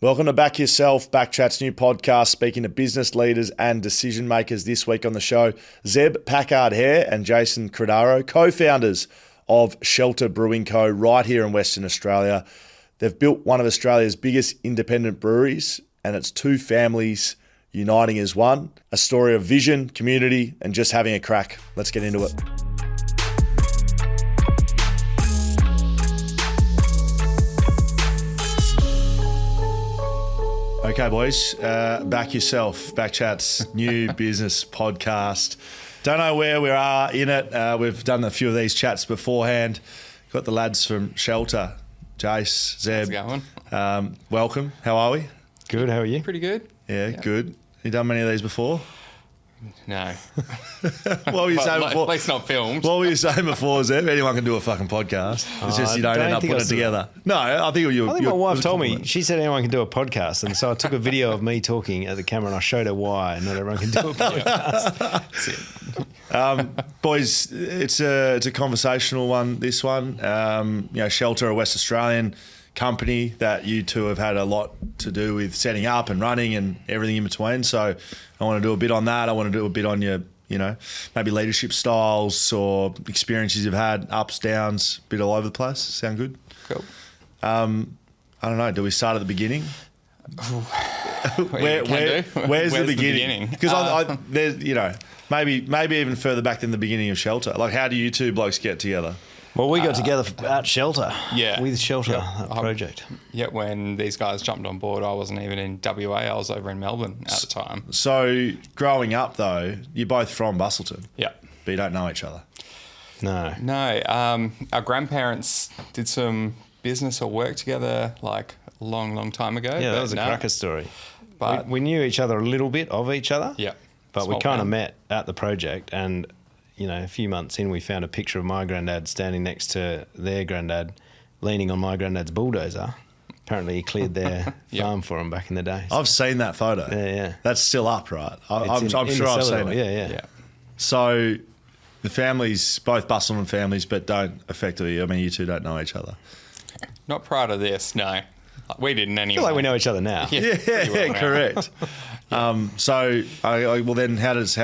Welcome to Back Yourself, BackChat's new podcast, speaking to business leaders and decision makers. This week on the show, Zeb Packard-Hair and Jason Credaro, co-founders of Shelter Brewing Co. right here in Western Australia. They've built one of Australia's biggest independent breweries, and it's two families uniting as one. A story of vision, community, and just having a crack. Let's get into it. Okay, boys, Back Yourself, BackChat's new business podcast. Don't know where we are in it. We've done a few of these chats beforehand. Got the lads from Shelter, Jace, Zeb. How's it going? Welcome. How are we? Good, how are you? Pretty good. Yeah, good. You done many of these before? No. What were you saying before? At least not filmed. What were you saying before, Zeb? Anyone can do a fucking podcast. It's just you don't end up putting it together. No, I think my wife told me. She said anyone can do a podcast, and so I took a video of me talking at the camera and I showed her why not everyone can do a podcast. Boys, it's a conversational one, this one. Shelter, a West Australian company that you two have had a lot to do with setting up and running and everything in between. So I want to do a bit on that. I want to do a bit on your, maybe leadership styles or experiences you've had, ups, downs, a bit all over the place. Sound good? Cool. I don't know. Do we start at the beginning? Where's the beginning? Because maybe even further back than the beginning of Shelter. Like, how do you two blokes get together? Well, we got together at Shelter. Yeah. With Shelter, that project. Yeah, when these guys jumped on board, I wasn't even in WA. I was over in Melbourne at the time. So, growing up, though, you're both from Bustleton. Yeah. But you don't know each other. No. No. Our grandparents did some business or work together like a long, long time ago. Yeah, that was a cracker story. But we knew each other a little bit of each other. Yeah. But we kind of met at the project, and a few months in, we found a picture of my granddad standing next to their granddad, leaning on my granddad's bulldozer. Apparently, he cleared their farm for him back in the day. So. I've seen that photo. Yeah. That's still up, right? I'm sure I've seen it. Yeah. So the families, both Bustleton families, but don't effectively, you two don't know each other. Not prior to this, no. We didn't anyway. I feel like we know each other now. Yeah, correct. Well, then how does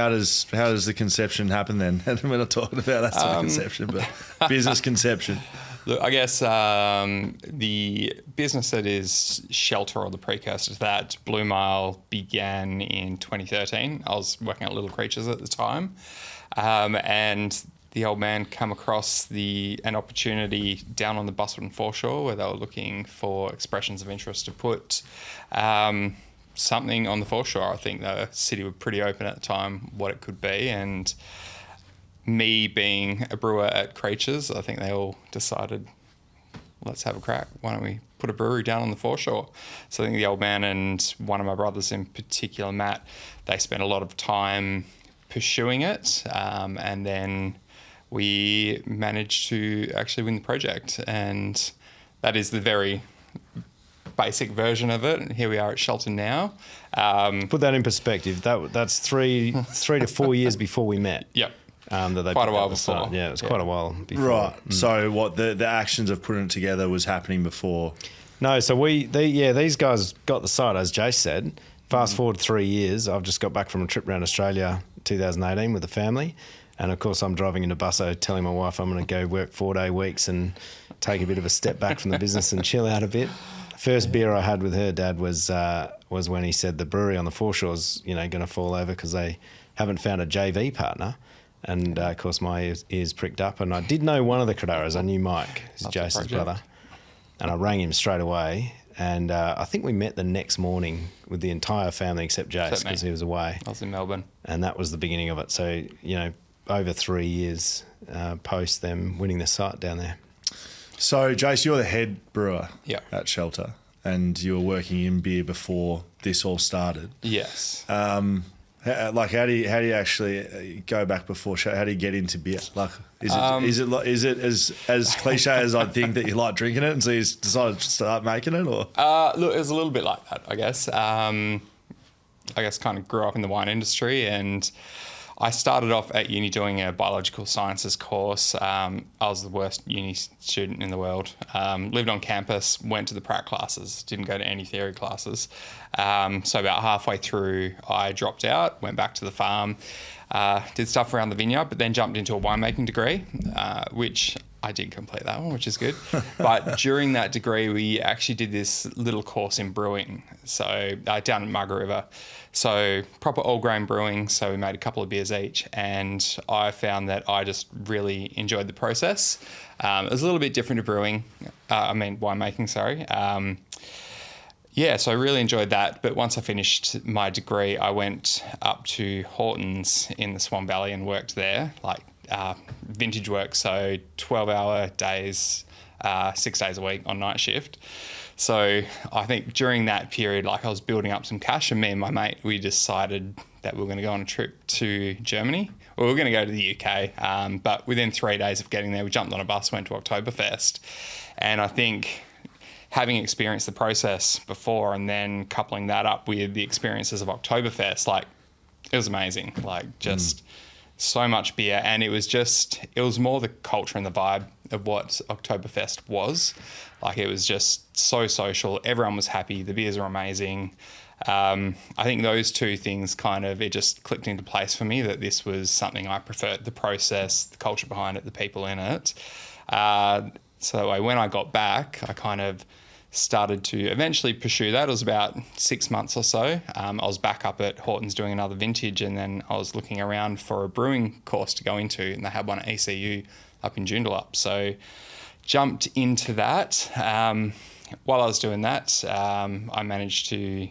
the conception happen then? We're not talking about that sort of conception, but business conception. Look, I guess the business that is Shelter, or the precursor to that, Blue Mile, began in 2013. I was working at Little Creatures at the time, and the old man come across an opportunity down on the Bustleton foreshore where they were looking for expressions of interest to put something on the foreshore. I think the city were pretty open at the time what it could be, and me being a brewer at Creatures, I think they all decided, let's have a crack. Why don't we put a brewery down on the foreshore? So I think the old man and one of my brothers in particular, Matt, they spent a lot of time pursuing it, and then we managed to actually win the project, and that is the very basic version of it. Here we are at Shelter now. Put that in perspective. That's three to 4 years before we met. Yep. That they quite a while before. Yeah, it was quite a while before. Right. So what the actions of putting it together was happening before? No. So these guys got the site, as Jace said. Fast forward 3 years, I've just got back from a trip around Australia 2018 with the family. And of course, I'm driving into Busso telling my wife I'm going to go work 4-day weeks and take a bit of a step back from the business and chill out a bit. First beer I had with her dad was when he said the brewery on the foreshore's going to fall over because they haven't found a JV partner. And of course, my ears pricked up. And I did know one of the Credaros. I knew Mike, Jason's brother. And I rang him straight away. And I think we met the next morning with the entire family except Jace because he was away. I was in Melbourne. And that was the beginning of it. So, over 3 years post them winning the site down there. So, Jace, you're the head brewer at Shelter, and you were working in beer before this all started. Yes. How do you actually go back before show? How do you get into beer? Like, is it as cliche as I think that you like drinking it, and so you decided to start making it, or? Look, it was a little bit like that, I guess. Kind of grew up in the wine industry, and I started off at uni doing a biological sciences course. I was the worst uni student in the world. Lived on campus, went to the prac classes, didn't go to any theory classes. So about halfway through, I dropped out, went back to the farm, did stuff around the vineyard, but then jumped into a winemaking degree, which I did complete that one, which is good. But during that degree, we actually did this little course in brewing, so down in Margaret River. So proper all grain brewing. So we made a couple of beers each, and I found that I just really enjoyed the process. It was a little bit different to brewing. Winemaking, sorry. So I really enjoyed that. But once I finished my degree, I went up to Hortons in the Swan Valley and worked there, vintage work. So 12-hour days, 6 days a week on night shift. So I think during that period, I was building up some cash, and me and my mate, we decided that we were going to go on a trip to Germany. Well, we were going to go to the UK, but within 3 days of getting there, we jumped on a bus, went to Oktoberfest. And I think having experienced the process before and then coupling that up with the experiences of Oktoberfest, it was amazing. So much beer, and it was more the culture and the vibe of what Oktoberfest was. It was just so social. Everyone was happy. The beers were amazing. I think those two things it just clicked into place for me that this was something I preferred, the process, the culture behind it, the people in it. So when I got back, I started to eventually pursue that. It was about 6 months or so. I was back up at Hortons doing another vintage, and then I was looking around for a brewing course to go into, and they had one at ECU up in Joondalup. So jumped into that. While I was doing that, I managed to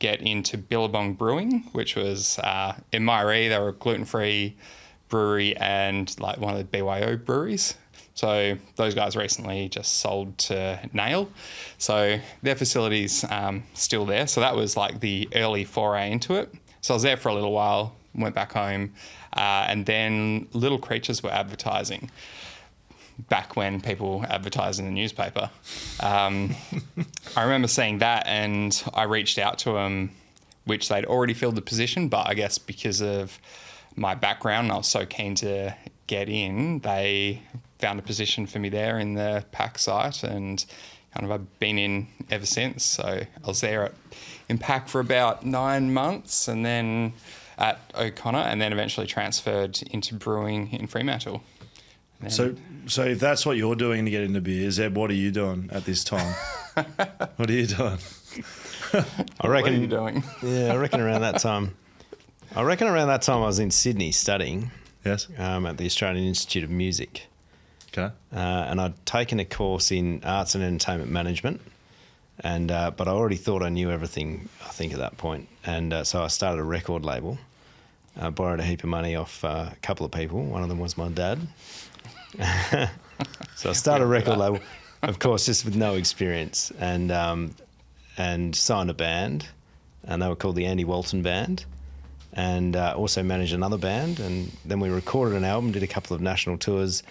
get into Billabong Brewing, which was in Mairie. They were a gluten-free brewery and one of the BYO breweries. So those guys recently just sold to Nail. So their facility's still there. So that was the early foray into it. So I was there for a little while, went back home, and then Little Creatures were advertising back when people advertised in the newspaper. I remember seeing that, and I reached out to them, which they'd already filled the position, but I guess because of my background, I was so keen to get in, they found a position for me there in the Pack site, and I've been in ever since. So I was there in Pack for about 9 months, and then at O'Connor, and then eventually transferred into brewing in Fremantle. So if that's what you're doing to get into beer, Zeb, what are you doing at this time? What are you doing? I reckon. What are you doing? Yeah, I reckon around that time. I was in Sydney studying. Yes. At the Australian Institute of Music. Okay. And I'd taken a course in arts and entertainment management, and but I already thought I knew everything, I think, at that point. And so I started a record label. I borrowed a heap of money off a couple of people. One of them was my dad. So I started a record label, of course, just with no experience, and signed a band, and they were called the Andy Walton Band, and also managed another band. And then we recorded an album, did a couple of national tours.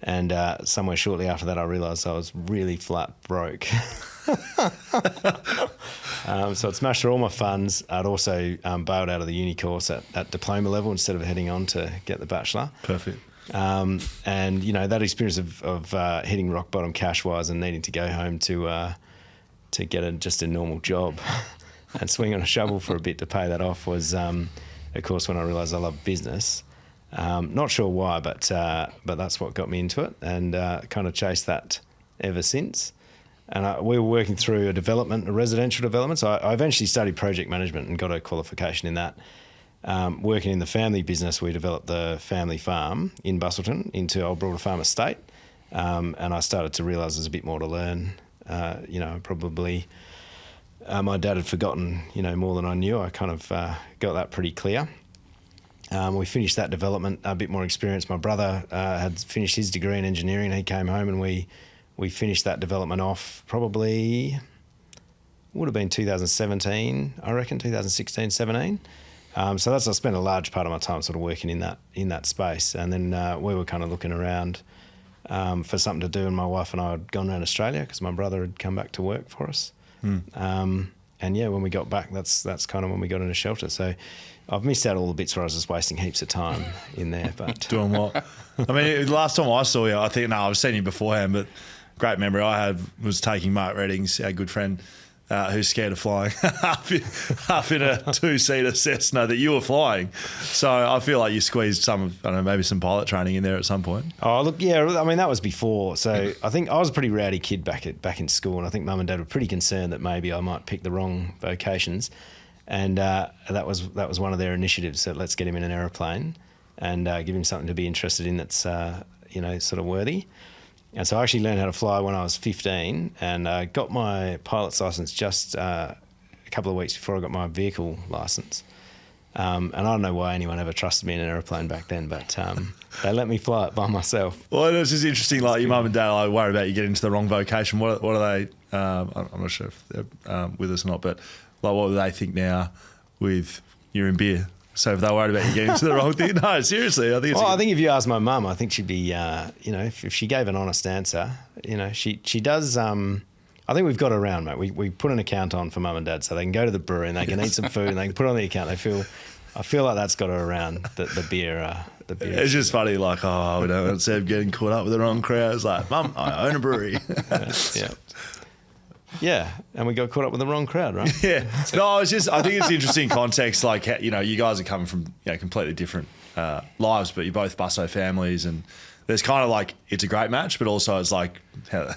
And somewhere shortly after that, I realised I was really flat broke. So I'd smashed through all my funds. I'd also bailed out of the uni course at diploma level instead of heading on to get the bachelor. Perfect. And, that experience of hitting rock bottom cash-wise and needing to go home to get just a normal job and swing on a shovel for a bit to pay that off was, of course, when I realised I love business. Not sure why, but that's what got me into it, and kind of chased that ever since. And we were working through a residential development. So I eventually studied project management and got a qualification in that. Working in the family business, we developed the family farm in Bustleton into Old Broader Farm Estate, and I started to realise there's a bit more to learn. Probably my dad had forgotten, more than I knew. I kind of got that pretty clear. We finished that development, a bit more experience. My brother had finished his degree in engineering. He came home and we finished that development off probably, would have been 2017, I reckon, 2016, 17. So I spent a large part of my time sort of working in that space. And then we were kind of looking around for something to do, and my wife and I had gone around Australia because my brother had come back to work for us. And yeah, when we got back, that's kind of when we got into Shelter. So I've missed out all the bits where I was just wasting heaps of time in there. But Doing what? I mean, last time I saw you, I think, I've seen you beforehand, but great memory I had was taking Mark Reddings, our good friend, who's scared of flying, up in a 2-seater Cessna that you were flying. So I feel like you squeezed maybe some pilot training in there at some point. Oh, look, yeah, I mean, that was before. So I think I was a pretty rowdy kid back in school, and I think Mum and Dad were pretty concerned that maybe I might pick the wrong vocations. And that was one of their initiatives. So let's get him in an aeroplane and give him something to be interested in that's sort of worthy. And so I actually learned how to fly when I was 15, and got my pilot's license just a couple of weeks before I got my vehicle license. And I don't know why anyone ever trusted me in an aeroplane back then, but they let me fly it by myself. Well, it's just interesting. Like your mum and dad are worried about you getting into the wrong vocation. What are they? I'm not sure if they're with us or not, but like, what do they think now with you're in beer? So if they're worried about you getting into the wrong thing, no, seriously, I think. I think if you ask my mum, I think she'd be, if she gave an honest answer, she does. I think we've got her around, mate. We put an account on for mum and dad so they can go to the brewery and they can eat some food and they can put it on the account. I feel like that's got her around the beer. It's just funny, like, we don't want Seb getting caught up with the wrong crowd. It's like, Mum, I own a brewery. Yeah, and we got caught up with the wrong crowd, right? Yeah. No, I think it's interesting context. Like, you guys are coming from completely different lives, but you're both busso families, and there's kind of like it's a great match, but also it's like how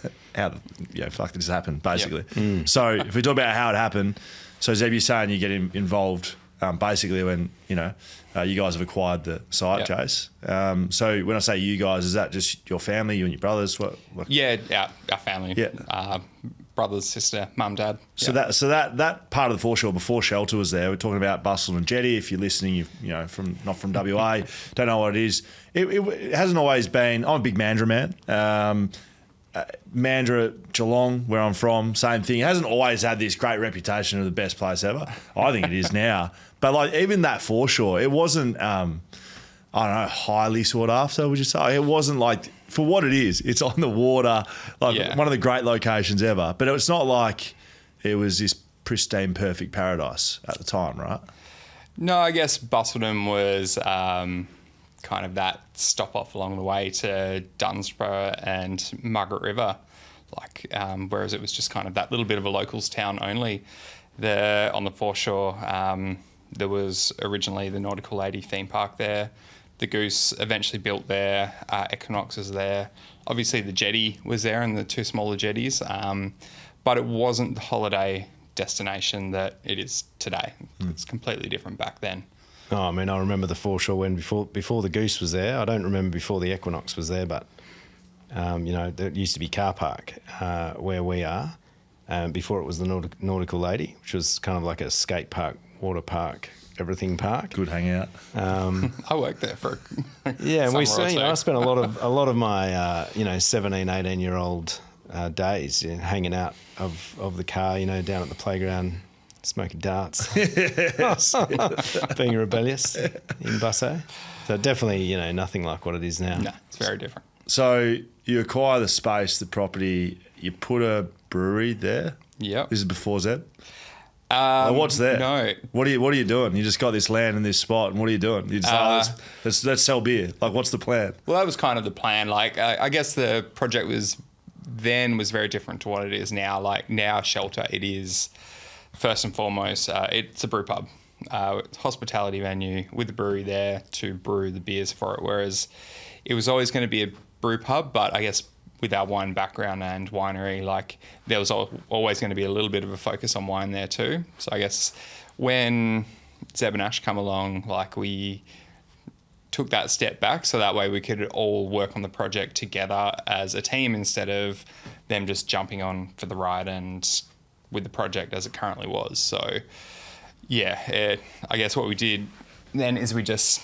fuck did this happen, basically. Yep. So if we talk about how it happened, so Zeb, you're saying you get involved basically when you guys have acquired the site, yep. Jace. So when I say you guys, is that just your family, you and your brothers? What? Yeah, our family. Yeah. Brothers, sister, mum, dad. So that part of the foreshore before Shelter was there. We're talking about Bustle and Jetty. If you're listening, not from WA, don't know what it is. It hasn't always been. I'm a big Mandurah man. Mandurah, Geelong, where I'm from, same thing. It hasn't always had this great reputation of the best place ever. I think it is now. But like even that foreshore, it wasn't. Highly sought after. Would you say it wasn't like? For what it is, it's on the water, one of the great locations ever. But it's not like it was this pristine, perfect paradise at the time, right? No, I guess Bustleton was kind of that stop off along the way to Dunsborough and Margaret River, whereas it was just kind of that little bit of a locals town only. There on the foreshore, there was originally the Nautical Lady theme park there. The Goose eventually built there. Equinox was there. Obviously, the jetty was there and the two smaller jetties, but it wasn't the holiday destination that it is today. It's completely different back then. Oh, I mean, I remember the foreshore when before the Goose was there. I don't remember before the Equinox was there, but there used to be car park where we are. Before it was the Nautical Lady, which was kind of like a skate park, water park, everything park. Good hangout. I worked there for and I spent a lot of my 17, 18-year-old days hanging out of the car, down at the playground, smoking darts, being rebellious in Busso. So definitely, nothing like what it is now. No, it's very different. So you acquire the space, the property, you put a brewery there. Yep. This is before Zeb. What's there? No. What are you doing? You just got this land in this spot, and what are you doing? You just let's sell beer. Like, what's the plan? Well, that was kind of the plan. I guess the project was very different to what it is now. Like now, Shelter, it is first and foremost, it's a brew pub, hospitality venue with a brewery there to brew the beers for it. Whereas it was always going to be a brew pub, but I guess with our wine background and winery, there was always going to be a little bit of a focus on wine there too. So I guess when Zeb and Ash come along, we took that step back so that way we could all work on the project together as a team instead of them just jumping on for the ride and with the project as it currently was. So I guess what we did then is we just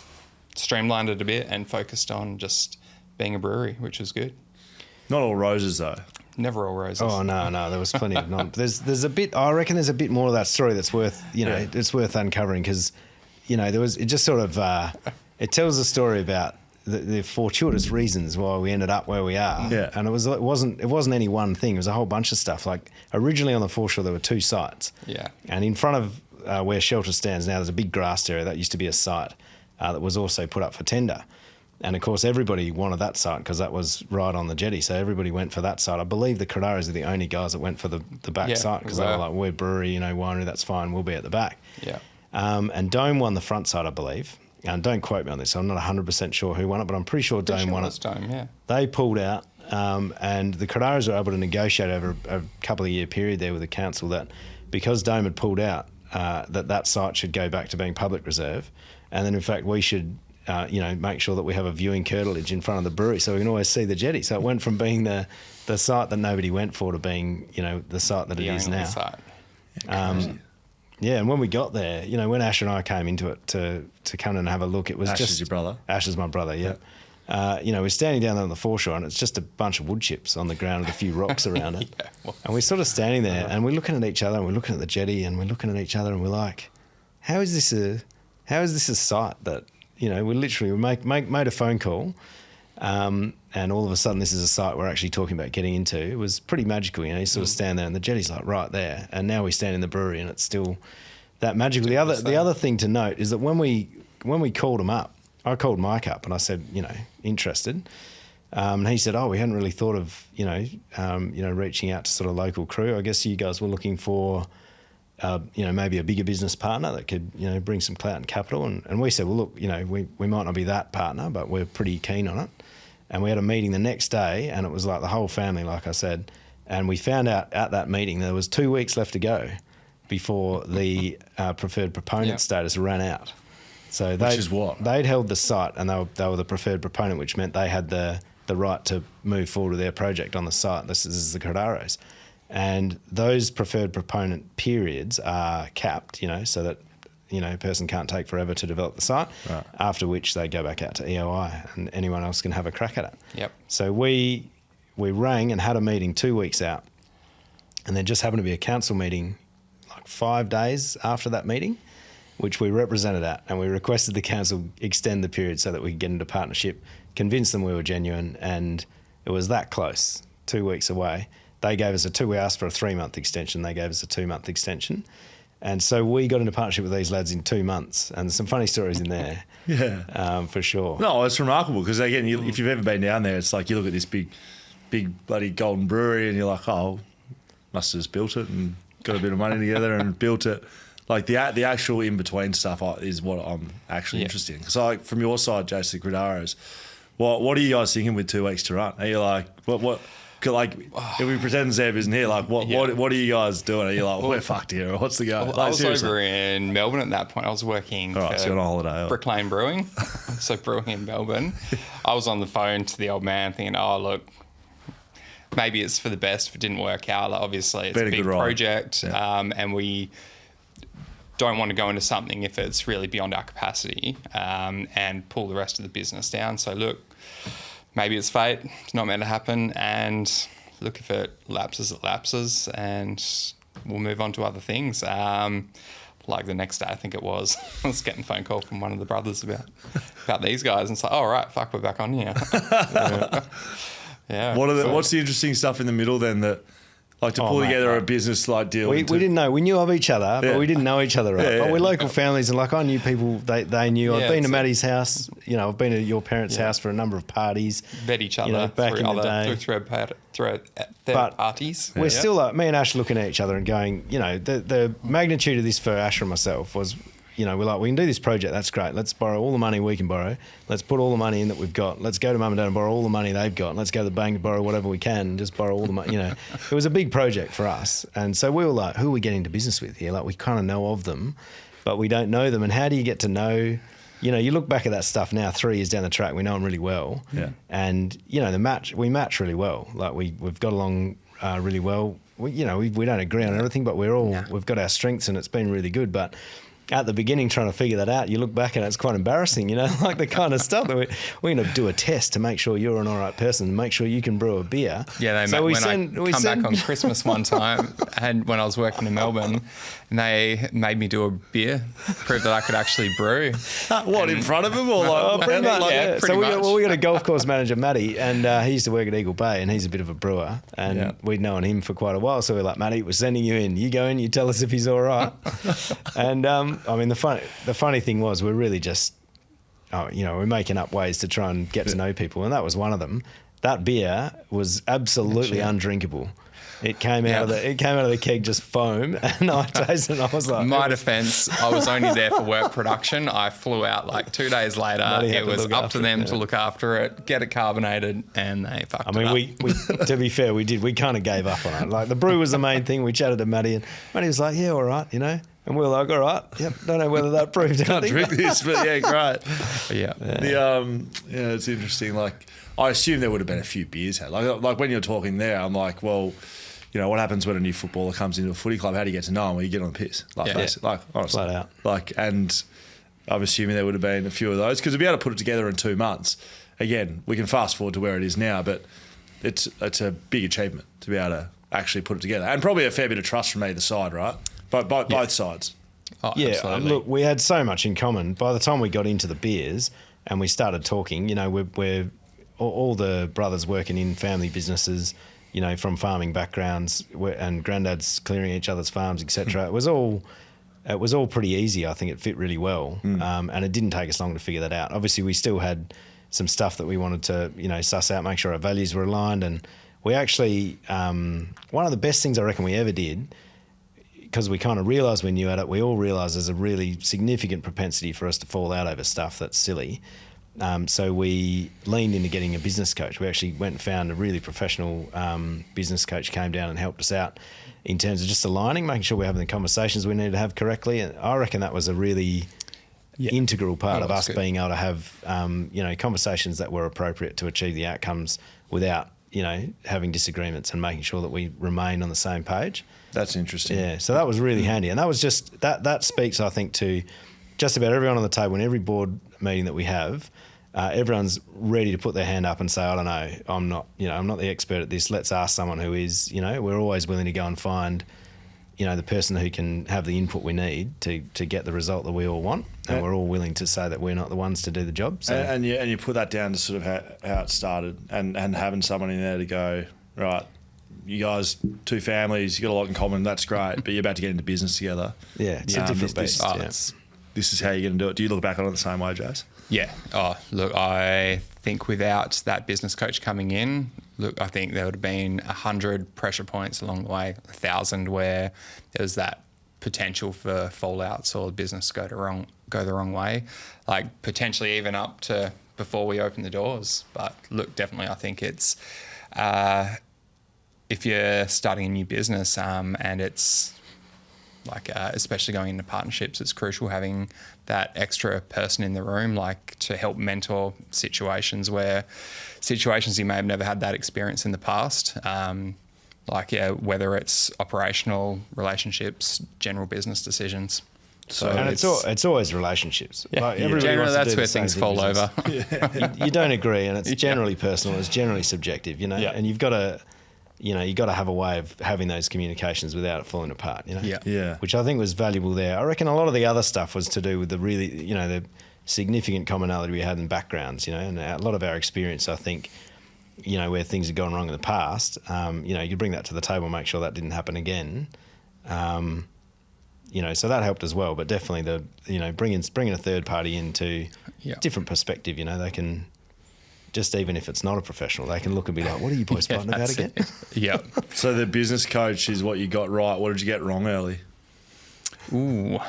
streamlined it a bit and focused on just being a brewery, which was good. Not all roses, though. Never all roses. Oh, no, there was plenty of non. There's a bit, I reckon there's a bit more of that story that's worth, it's worth uncovering because, it just sort of, it tells a story about the fortuitous reasons why we ended up where we are. Yeah. And it wasn't any one thing. It was a whole bunch of stuff. Like originally on the foreshore, there were 2 sites. Yeah. And in front of where Shelter stands now, there's a big grassed area that used to be a site that was also put up for tender. And of course, everybody wanted that site because that was right on the jetty. So everybody went for that site. I believe the Credaros are the only guys that went for the back site because they were like, we're brewery, winery, that's fine. We'll be at the back. Yeah. And Dome won the front side, I believe. And don't quote me on this. I'm not 100% sure who won it, but I'm pretty sure Dome won it. Dome, yeah. They pulled out, and the Credaros were able to negotiate over a couple of year period there with the council that because Dome had pulled out, that site should go back to being public reserve. And then, in fact, we should, make sure that we have a viewing curtilage in front of the brewery so we can always see the jetty. So it went from being the site that nobody went for to being, the site that it is now. Site. Yeah, and when we got there, when Ash and I came into it to come and have a look, it was Ash just... is your brother? Ash is my brother, yeah. We're standing down there on the foreshore and it's just a bunch of wood chips on the ground with a few rocks around it. And we're sort of standing there and we're looking at each other and we're looking at the jetty and we're looking at each other and we're like, how is this a site that, we literally made a phone call and all of a sudden this is a site we're actually talking about getting into. It was pretty magical, you sort of stand there and the jetty's like right there. And now we stand in the brewery and it's still that magical. The other thing to note is that when we called him up, I called Mike up and I said, interested. And he said, we hadn't really thought of, reaching out to sort of local crew. I guess you guys were looking for, maybe a bigger business partner that could, bring some clout and capital. And we said, well, look, we might not be that partner, but we're pretty keen on it. And we had a meeting the next day and it was like the whole family, like I said. And we found out at that meeting there was 2 weeks left to go before the preferred proponent status ran out. So which is what? They'd held the site and they were the preferred proponent, which meant they had the right to move forward with their project on the site. This is the Credaros. And those preferred proponent periods are capped, so that, a person can't take forever to develop the site, right. After which they go back out to EOI and anyone else can have a crack at it. Yep. So we rang and had a meeting 2 weeks out and there just happened to be a council meeting like 5 days after that meeting, which we represented at, and we requested the council extend the period so that we could get into partnership, convince them we were genuine, and it was that close, 2 weeks away. They gave us we asked for a 3-month extension, they gave us a 2-month extension. And so we got into partnership with these lads in 2 months, and there's some funny stories in there. Yeah. For sure. No, it's remarkable because, again, if you've ever been down there, it's like you look at this big bloody golden brewery and you're like, must have just built it and got a bit of money together and built it. Like the actual in-between stuff is what I'm actually interested in. So from your side, Jason, Credaros, what are you guys thinking with 2 weeks to run? Are you like, what like, if we pretend Zeb isn't here, like what are you guys doing? Are you like, we're fucked here, or what's the go? Well, like, I was seriously? over in Melbourne at that point. I was working for so you're on holiday, Brick Lane Brewing, so brewing in Melbourne. I was on the phone to the old man thinking, look, maybe it's for the best if it didn't work out. Like, obviously, it's a big project, and we don't want to go into something if it's really beyond our capacity and pull the rest of the business down. So look, maybe it's fate. It's not meant to happen. And look, if it lapses, it lapses, and we'll move on to other things. Like the next day, I think it was, I was getting a phone call from one of the brothers about these guys, and it's like, all right, fuck, we're back on here. Yeah. What's the interesting stuff in the middle then that, like, to pull together a business like deal? We didn't know. We knew of each other, but we didn't know each other, right? But we're local families, and like I knew people. They knew. I've been to Maddie's house. I've been to your parents' house for a number of parties. Met each other back in the day through parties. We're still like me and Ash looking at each other and going, the magnitude of this for Ash and myself was. We're like, we can do this project. That's great. Let's borrow all the money we can borrow. Let's put all the money in that we've got. Let's go to mum and dad and borrow all the money they've got. Let's go to the bank and borrow whatever we can and just borrow all the money. It was a big project for us. And so we were like, who are we getting into business with here? Like, we kind of know of them, but we don't know them. And how do you get to know, you look back at that stuff now, 3 years down the track, we know them really well. Yeah. And, we match really well. Like, we've got along really well. We don't agree on everything, but we've got our strengths and it's been really good. But at the beginning trying to figure that out, you look back and it's quite embarrassing, like the kind of stuff that we're going to do a test to make sure you're an all right person, and make sure you can brew a beer. Yeah, I come back on Christmas one time, and when I was working in Melbourne, and they made me do a beer, prove that I could actually brew. What, in front of them? Or pretty much, yeah. So we got a golf course manager, Matty, and he used to work at Eagle Bay, and he's a bit of a brewer, and we'd known him for quite a while, so we're like, Matty, we're sending you in. You go in, you tell us if he's all right. And the funny thing was, we're really just, we're making up ways to try and get to know people, and that was one of them. That beer was absolutely undrinkable. It came out of the keg just foam, and I tasted it, and I was like... My defence, I was only there for work production. I flew out like 2 days later. It was up to them to look after it, get it carbonated, and they fucked it up. We to be fair, we kind of gave up on it. Like, the brew was the main thing. We chatted to Matty, and Matty was like, yeah, all right, And we were like, all right, yep, don't know whether that proved anything. Can't drink this, but yeah, great. Yeah. It's interesting. Like, I assume there would have been a few beers had. Like when you're talking there, I'm like, well... what happens when a new footballer comes into a footy club? How do you get to know him? Well, you get on the piss. Honestly. Flat out. And I'm assuming there would have been a few of those, because to be able to put it together in 2 months, again, we can fast forward to where it is now, but it's a big achievement to be able to actually put it together. And probably a fair bit of trust from either side, right? Both sides. Oh, yeah, absolutely. look, we had so much in common. By the time we got into the beers and we started talking, we're all the brothers working in family businesses, from farming backgrounds, and granddads clearing each other's farms, etc. It was all pretty easy. I think it fit really well, and it didn't take us long to figure that out. Obviously, we still had some stuff that we wanted to, suss out, make sure our values were aligned, and we actually one of the best things I reckon we ever did, because we kind of realised when you at it, we all realised there's a really significant propensity for us to fall out over stuff that's silly. So we leaned into getting a business coach. We actually went and found a really professional business coach, came down and helped us out in terms of just aligning, making sure we're having the conversations we need to have correctly. And I reckon that was a really integral part of us being able to have, conversations that were appropriate to achieve the outcomes without, having disagreements, and making sure that we remain on the same page. That's interesting. Yeah, so that was really handy. And that was just, that speaks, I think, to just about everyone on the table. In every board meeting that we have, everyone's ready to put their hand up and say, I don't know, I'm not the expert at this. Let's ask someone who is. We're always willing to go and find, the person who can have the input we need to get the result that we all want, and we're all willing to say that we're not the ones to do the job. So. And you put that down to sort of how it started, and having someone in there to go, right, you guys, 2 families, you got a lot in common, that's great, but you're about to get into business together. Yeah, it's a different beast. This is how you're going to do it. Do you look back on it the same way, Jace? Yeah. Oh, look, I think without that business coach coming in, I think there would have been 100 pressure points along the way, 1,000 where there was that potential for fallouts or the business go the wrong way, like potentially even up to before we open the doors. But look, definitely, I think it's if you're starting a new business and it's like especially going into partnerships, it's crucial having that extra person in the room, like to help mentor situations you may have never had that experience in the past. Whether it's operational, relationships, general business decisions. So and it's always relationships. Yeah, like generally that's where things fall over. You don't agree, and it's generally personal. It's generally subjective, and you've got to. You got to have a way of having those communications without it falling apart, Yeah. Which I think was valuable there. I reckon a lot of the other stuff was to do with the really, the significant commonality we had in backgrounds, and a lot of our experience, I think, where things had gone wrong in the past, you bring that to the table and make sure that didn't happen again. So that helped as well. But definitely bringing a third party into different perspective, they can... Just even if it's not a professional, they can look and be like, what are you boys fighting about again? Yeah. So the business coach is what you got right. What did you get wrong early? Ooh.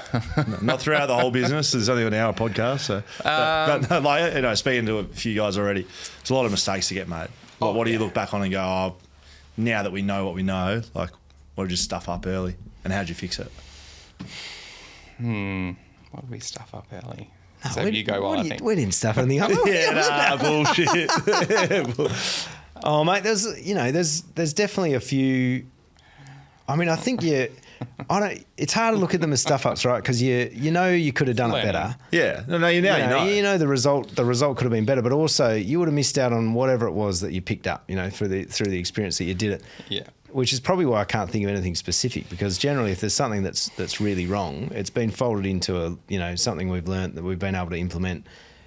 Not throughout the whole business. There's only an hour podcast. So. But speaking to a few guys already, there's a lot of mistakes to get made. What do you look back on and go, now that we know what we know, like, what did you stuff up early and how'd you fix it? What did we stuff up early? So you go well, I think. We didn't stuff anything up. Bullshit. Oh, mate, there's definitely a few. I mean, I think It's hard to look at them as stuff ups, right? Because you know you could have done it better. Yeah. No, you know. You know the result could have been better, but also you would have missed out on whatever it was that you picked up, through the experience that you did it. Yeah. Which is probably why I can't think of anything specific, because generally if there's something that's really wrong, it's been folded into something we've learned that we've been able to implement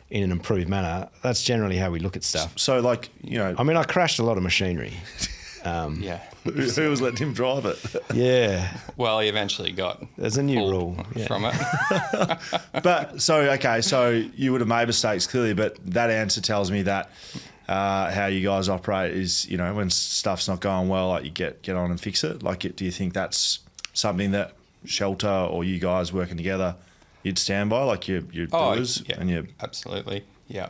in an improved manner. That's generally how we look at stuff. So I crashed a lot of machinery. Yeah. Who was letting him drive it? Yeah. Well, he eventually got There's a new rule from it. But so you would have made mistakes clearly, but that answer tells me that how you guys operate is, when stuff's not going well, like you get on and fix it. Like, do you think that's something that Shelter or you guys working together you'd stand by, like your brewers? Yeah, and your... absolutely. Yeah.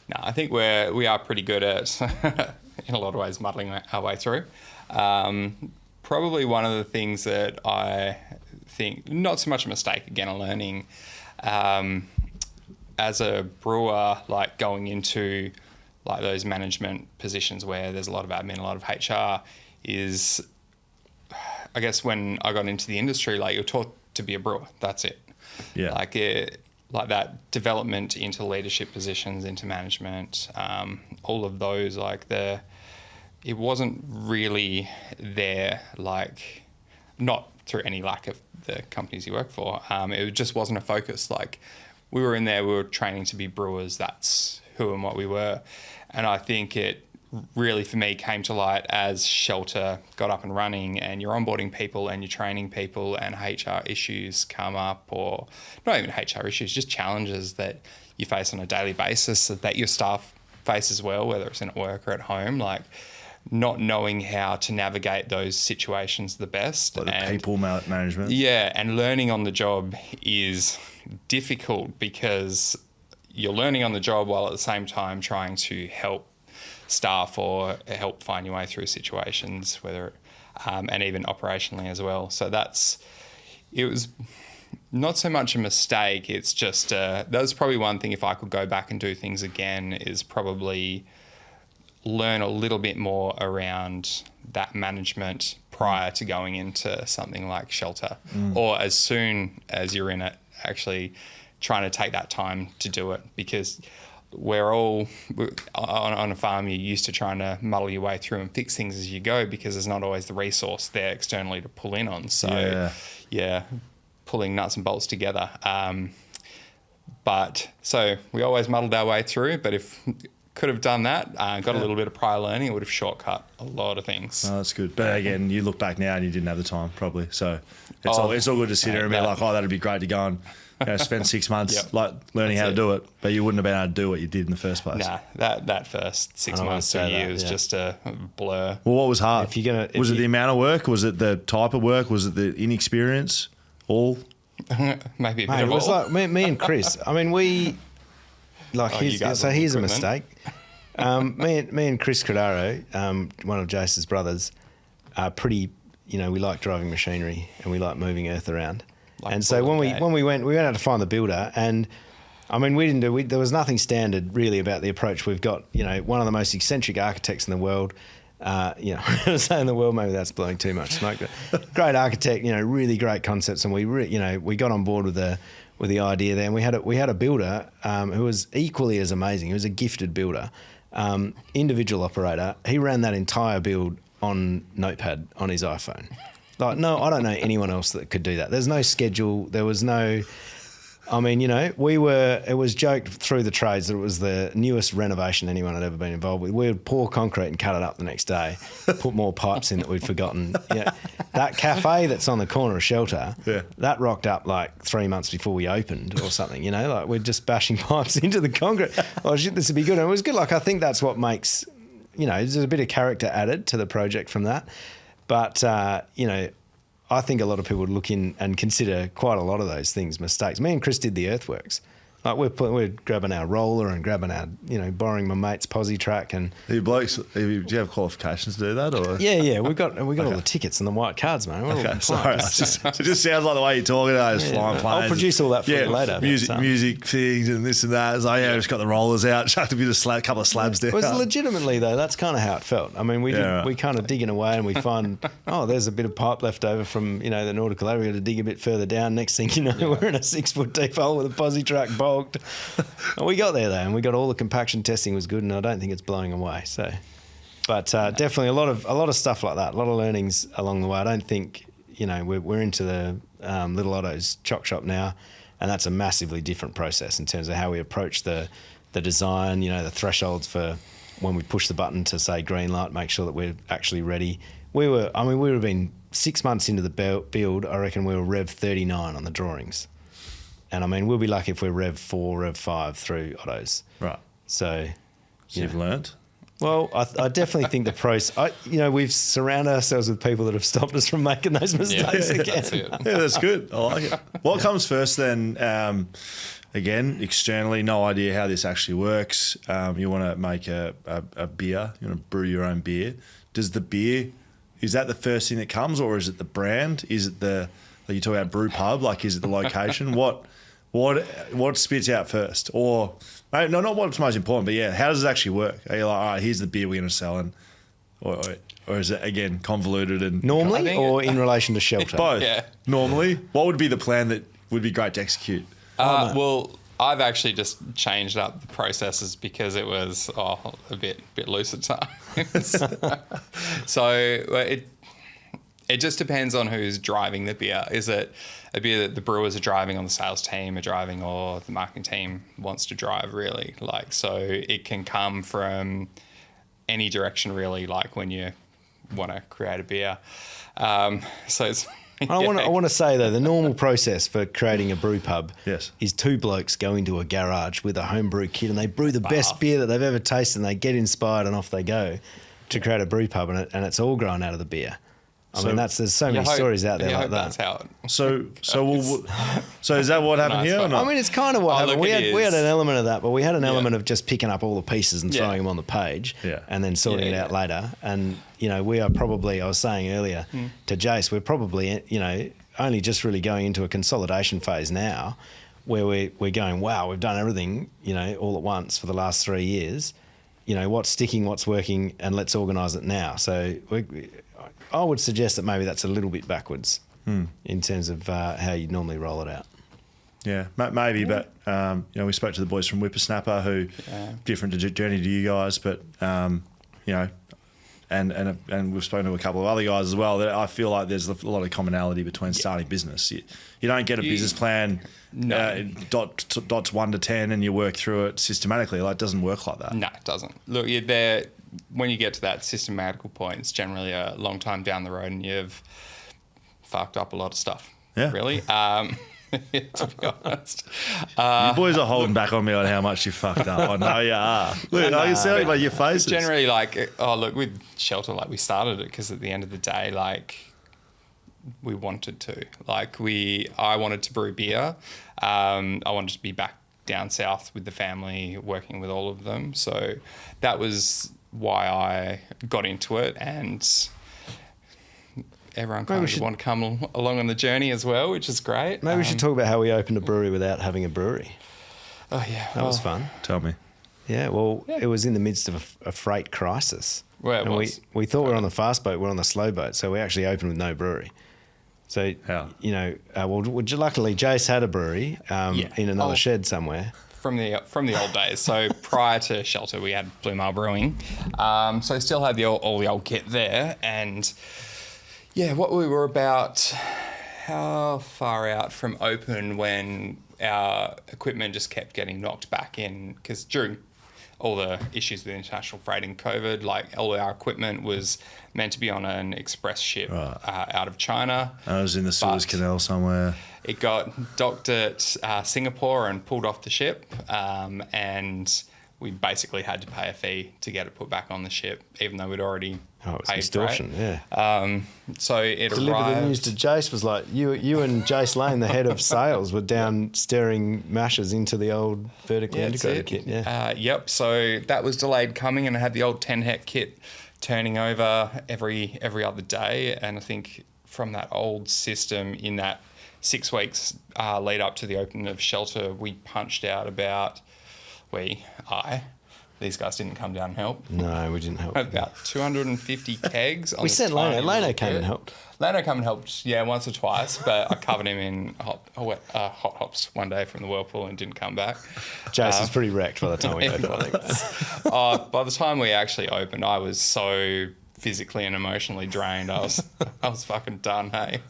No, I think we are pretty good at, in a lot of ways, muddling our way through. Probably one of the things that I think, not so much a mistake, again, a learning, as a brewer, like going into like those management positions where there's a lot of admin, a lot of HR, is, I guess when I got into the industry, like you're taught to be a brewer. That's it. Yeah. Like that development into leadership positions, into management, all of those, it wasn't really there, like, not through any lack of the companies you work for. It just wasn't a focus. Like, we were in there, we were training to be brewers. That's who and what we were. And I think it really, for me, came to light as Shelter got up and running, and you're onboarding people and you're training people, and HR issues come up, or not even HR issues, just challenges that you face on a daily basis that your staff face as well, whether it's in at work or at home, like not knowing how to navigate those situations the best. Like the people management. Yeah, and learning on the job is difficult because you're learning on the job while at the same time trying to help staff or help find your way through situations, whether and even operationally as well. So it was not so much a mistake. It's just that was probably one thing, if I could go back and do things again, is probably learn a little bit more around that management prior to going into something like Shelter, or as soon as you're in it, actually trying to take that time to do it, because we're all on a farm. You're used to trying to muddle your way through and fix things as you go, because there's not always the resource there externally to pull in on. So yeah, pulling nuts and bolts together. But so we always muddled our way through, but if could have done that, got a little bit of prior learning, it would have shortcut a lot of things. Oh, that's good. But again, you look back now and you didn't have the time probably. So it's all good to sit here and be like, that'd be great to go and spend 6 months learning how to do it, but you wouldn't have been able to do what you did in the first place. Nah, that first 6 months to a year was just a blur. Well, what was hard? Was it the amount of work? Was it the type of work? Was it the inexperience? All? Maybe a bit Mate, of it was all. like me and Chris. I mean, we like here's a mistake. Me and Chris Credaro, one of Jace's brothers, are pretty. We like driving machinery and we like moving earth around. And so when we went out to find the builder, and I mean there was nothing standard really about the approach we've got. One of the most eccentric architects in the world. Saying the world, maybe that's blowing too much smoke, but great architect, really great concepts, and we got on board with the idea there, and we had a builder who was equally as amazing. He was a gifted builder, individual operator. He ran that entire build on Notepad on his iPhone. Like, no, I don't know anyone else that could do that. There's no schedule. There was no. I mean, it was joked through the trades that it was the newest renovation anyone had ever been involved with. We would pour concrete and cut it up the next day, put more pipes in that we'd forgotten. That cafe that's on the corner of Shelter, that rocked up like 3 months before we opened or something, like we're just bashing pipes into the concrete. Oh shit, this would be good. And it was good. Like, I think that's what makes, there's a bit of character added to the project from that. But, I think a lot of people would look in and consider quite a lot of those things mistakes. Me and Chris did the earthworks. Like we're grabbing our roller and grabbing our, borrowing my mate's posi track and You blokes, do you have qualifications to do that, or? yeah, we got all the tickets and the white cards, man. We're all Okay, compliant. sorry. It just sounds like the way you're talking. I just flying planes. I'll produce all that for you later. Music things and this and that. It's like, yeah, just got the rollers out, chucked a bit of couple of slabs down. It was legitimately though. That's kind of how it felt. I mean, we kind of digging away and we find, there's a bit of pipe left over from the nautical area. We got to dig a bit further down. Next thing you know, we're in a 6 foot deep hole with a posi track bogged. And we got there though, and we got all the compaction testing was good, and I don't think it's blowing away. So, but definitely a lot of stuff like that, a lot of learnings along the way. I don't think we're into the Little Otto's choc shop now, and that's a massively different process in terms of how we approach the design. The thresholds for when we push the button to say green light, make sure that we're actually ready. We would have been 6 months into the build. I reckon we were Rev 39 on the drawings. And I mean, we'll be lucky if we're Rev 4, Rev 5 through Otto's. Right. So you've learnt? Well, I definitely think the pros. We've surrounded ourselves with people that have stopped us from making those mistakes again. That's it. Yeah, that's good. I like it. What comes first then? Again, externally, no idea how this actually works. You want to make a beer. You want to brew your own beer. Does the beer, is that the first thing that comes, or is it the brand? Is it like you talk about brew pub? Like, is it the location? What spits out first? Or maybe, no, not what's most important, but yeah, how does it actually work? Are you like, all right, here's the beer we're going to sell, and or is it again convoluted and normally, or in relation to Shelter? Both. Yeah. Normally, what would be the plan that would be great to execute? Well, I've actually just changed up the processes because it was a bit loose at times. So it just depends on who's driving the beer. Is it a beer that the brewers are driving, on the sales team are driving, or the marketing team wants to drive, really? So it can come from any direction, really, like when you want to create a beer. So it's... I want to say though, the normal process for creating a brew pub Yes. is two blokes go into a garage with a homebrew kit and they brew the best beer that they've ever tasted, and they get inspired and off they go to create a brew pub, and it's all grown out of the beer. I mean, there's so many stories out there like that. That's how it... So is that what happened here or not? I mean, it's kind of what happened. We had an element of that, but we had an element of just picking up all the pieces and throwing them on the page and then sorting it out later. And, we are probably, I was saying earlier to Jace, we're probably, only just really going into a consolidation phase now where we're going, wow, we've done everything, all at once for the last 3 years. What's sticking, what's working, and let's organise it now. So I would suggest that maybe that's a little bit backwards in terms of how you normally roll it out. Yeah, maybe, but we spoke to the boys from Whippersnapper, who different journey to you guys, but and we've spoken to a couple of other guys as well. That I feel like there's a lot of commonality between starting business. You don't get a business plan dots 1 to 10 and you work through it systematically. Like, it doesn't work like that. No, it doesn't. Look, when you get to that systematical point, it's generally a long time down the road and you've fucked up a lot of stuff. Yeah. Really. To be honest. You boys are holding back on me on how much you fucked up. I know you are. Look, I can see it by your faces. Generally, with Shelter, we started it because at the end of the day, we wanted to. I wanted to brew beer. I wanted to be back down south with the family, working with all of them. So that was why I got into it, and everyone kind of want to come along on the journey as well, which is great. Maybe we should talk about how we opened a brewery without having a brewery. Oh, yeah. That was fun. Tell me. Yeah, it was in the midst of a freight crisis. Well, it was. We thought we were on the fast boat, we're on the slow boat, so we actually opened with no brewery. So, luckily Jace had a brewery in another shed somewhere. From the old days. So prior to Shelter, we had Blue Mile Brewing. So I still had all the old kit there. And what we were about, how far out from open when our equipment just kept getting knocked back in, because during all the issues with international freight and COVID, all our equipment was meant to be on an express ship out of China. I was in the Suez Canal somewhere. It got docked at Singapore and pulled off the ship, and we basically had to pay a fee to get it put back on the ship, even though we'd already It was paid extortion, for it. yeah. So it Deliver arrived. the news to Jace was like, you and Jace Lane, the head of sales, were down stirring mashes into the old vertically That's integrated it. kit. Yeah. Yep. So that was delayed coming, and I had the old 10 hect kit turning over every other day. And I think from that old system, in that 6 weeks lead up to the opening of Shelter, we punched out about these guys didn't come down and help. No, we didn't help. About 250 kegs. On We this sent tiny Lano. Lano little came kit. and helped. Lano came and helped, once or twice, but I covered him in hot hops one day from the whirlpool and didn't come back. Jace was pretty wrecked by the time we opened, I think. By the time we actually opened, I was so physically and emotionally drained. I was fucking done, hey.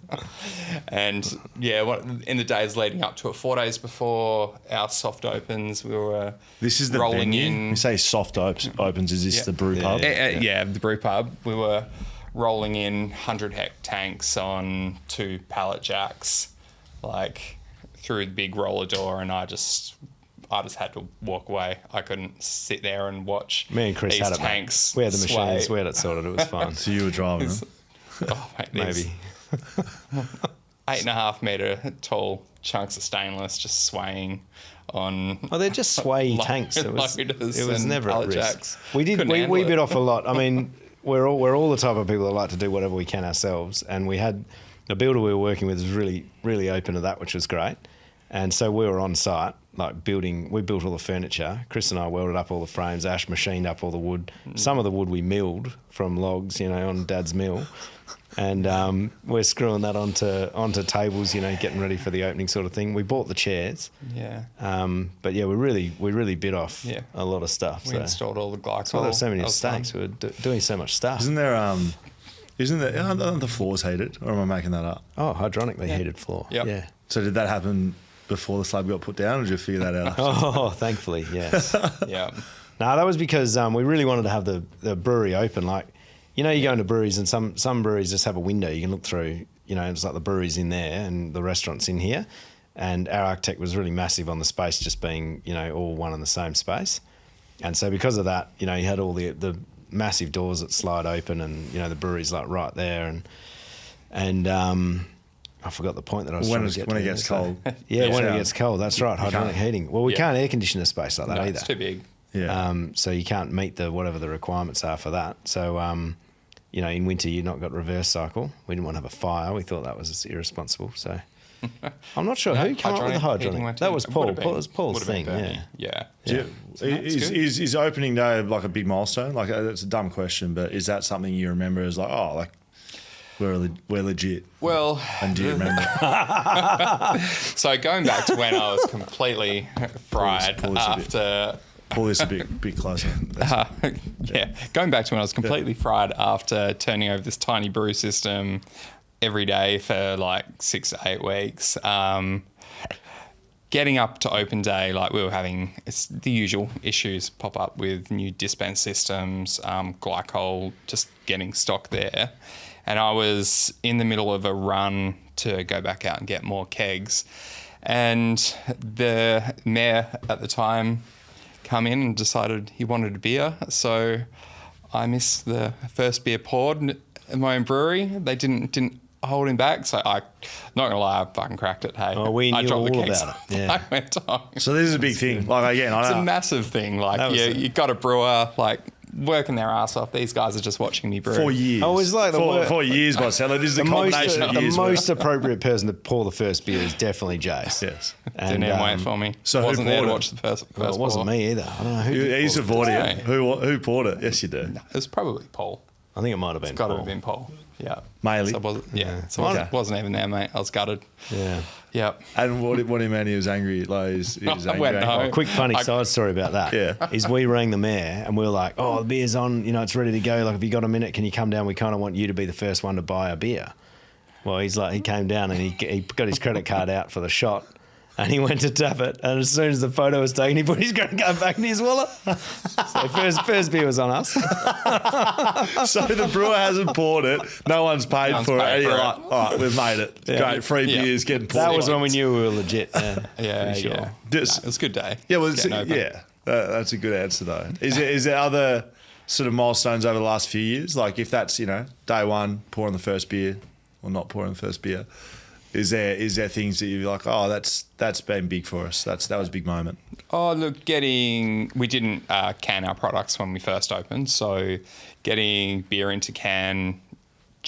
And in the days leading up to it, 4 days before our soft opens, we were This is the rolling venue. in. You say soft opens. Is this the brew pub? The brew pub. We were rolling in 100 hect tanks on 2 pallet jacks, like through the big roller door, and I just had to walk away. I couldn't sit there and watch Me and Chris these had it, tanks. mate. We had the sway. machines. We had it sorted. It was fine. So you were driving them? Oh, mate, these Maybe. 8.5 metre tall chunks of stainless just swaying on. Oh, they're just sway Lo- tanks. It was loaders and never at pallet risk. jacks. We did. Couldn't We handle bit it. off a lot. I mean, we're all the type of people that like to do whatever we can ourselves, and we had the builder we were working with was really open to that, which was great. And so we were on site, like building. We built all the furniture. Chris and I welded up all the frames. Ash machined up all the wood. Some of the wood we milled from logs, on Dad's mill. And we're screwing that onto tables, getting ready for the opening sort of thing. We bought the chairs. Yeah. But yeah, we really bit off a lot of stuff. We installed all the glycol. That's why there were so many That was fun. mistakes. We were doing so much stuff. Isn't there aren't the floors heated, or am I making that up? Oh, hydronically heated floor. Yep. Yeah. So did that happen before the slab got put down, or did you figure that out? Oh, thankfully, yes. Yeah. No, that was because we really wanted to have the brewery open. Like, you go into breweries and some breweries just have a window you can look through. It's like the brewery's in there and the restaurant's in here. And our architect was really massive on the space just being, all one in the same space. And so because of that, you had all the massive doors that slide open and, the brewery's like right there. And I forgot the point that I was trying to get to. When it gets cold. Yeah, when it gets cold. That's right, hydronic heating. Well, we can't air condition a space like that No, either. it's too big. Yeah. So you can't meet whatever the requirements are for that. So, in winter you've not got reverse cycle. We didn't want to have a fire. We thought that was irresponsible. So I'm not sure who came up with the hydronic. That was Paul. That was Paul's thing. Yeah. Is opening day like a big milestone? Like it's a dumb question, but is that something you remember as like, we're legit? Well, And do you remember? so going back to when I was completely fried pull this a bit. after. Pull this a bit closer. Going back to when I was completely fried after turning over this tiny brew system every day for like 6 to 8 weeks. Getting up to open day, like we were having the usual issues pop up with new dispense systems, glycol, just getting stock there. And I was in the middle of a run to go back out and get more kegs. And the mayor at the time come in and decided he wanted a beer. So I missed the first beer poured at my own brewery. They didn't hold him back. So not going to lie, I fucking cracked it. Hey, we I knew dropped the all kegs. about it. Yeah. I went home. So this is a big thing. Like again, I It's know. a massive thing. Like you got a brewer like working their ass off. These guys are just watching me brew. 4 years. Oh, it was like the 4 years, by Sella. This is a combination of the years. most appropriate person to pour the first beer is definitely Jace. Yes. Didn't even wait for me. so who Wasn't there poured to it? watch the first Well, it wasn't pour. me either. I don't know who. He's a poured it. Vortier. Who poured it? Yes, you do. It was probably Paul. I think it might have been. Got to Paul. have been Paul. Yeah. Maley. So I wasn't even there, mate. I was gutted. Yeah. Yep. And what do you mean he was angry? Like he was I angry. went home. Quick funny side story about that. Yeah. Is we rang the mayor and we were like, oh, the beer's on, it's ready to go. Like, have you got a minute? Can you come down? We kind of want you to be the first one to buy a beer. Well, he came down and he got his credit card out for the shot. And he went to tap it, and as soon as the photo was taken, he put his credit card back in his wallet. So first beer was on us. So the brewer hasn't poured it. No one's paid for it. And you're for it. like, all right, we've made it. Great, free beers getting poured. That was when we knew we were legit. Yeah, Yeah, pretty sure. yeah. Just- It was a good day. Yeah, well, Getting open. yeah. That's a good answer, though. Is there other sort of milestones over the last few years? Like if that's, day one, pouring the first beer or not pouring the first beer, is there things that you're like, oh, that's been big for us. That was a big moment. Oh, look, we didn't can our products when we first opened. So getting beer into can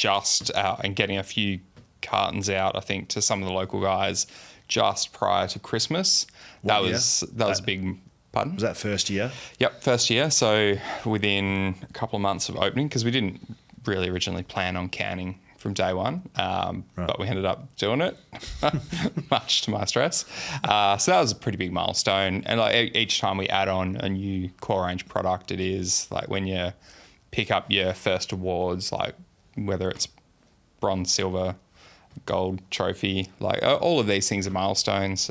and getting a few cartons out, I think, to some of the local guys just prior to Christmas. That was a big. Pardon? Was that first year? Yep, first year. So within a couple of months of opening, because we didn't really originally plan on canning from day one, but we ended up doing it, much to my stress. So that was a pretty big milestone. And like each time we add on a new core range product, it is like when you pick up your first awards, like whether it's bronze, silver, gold trophy, like all of these things are milestones.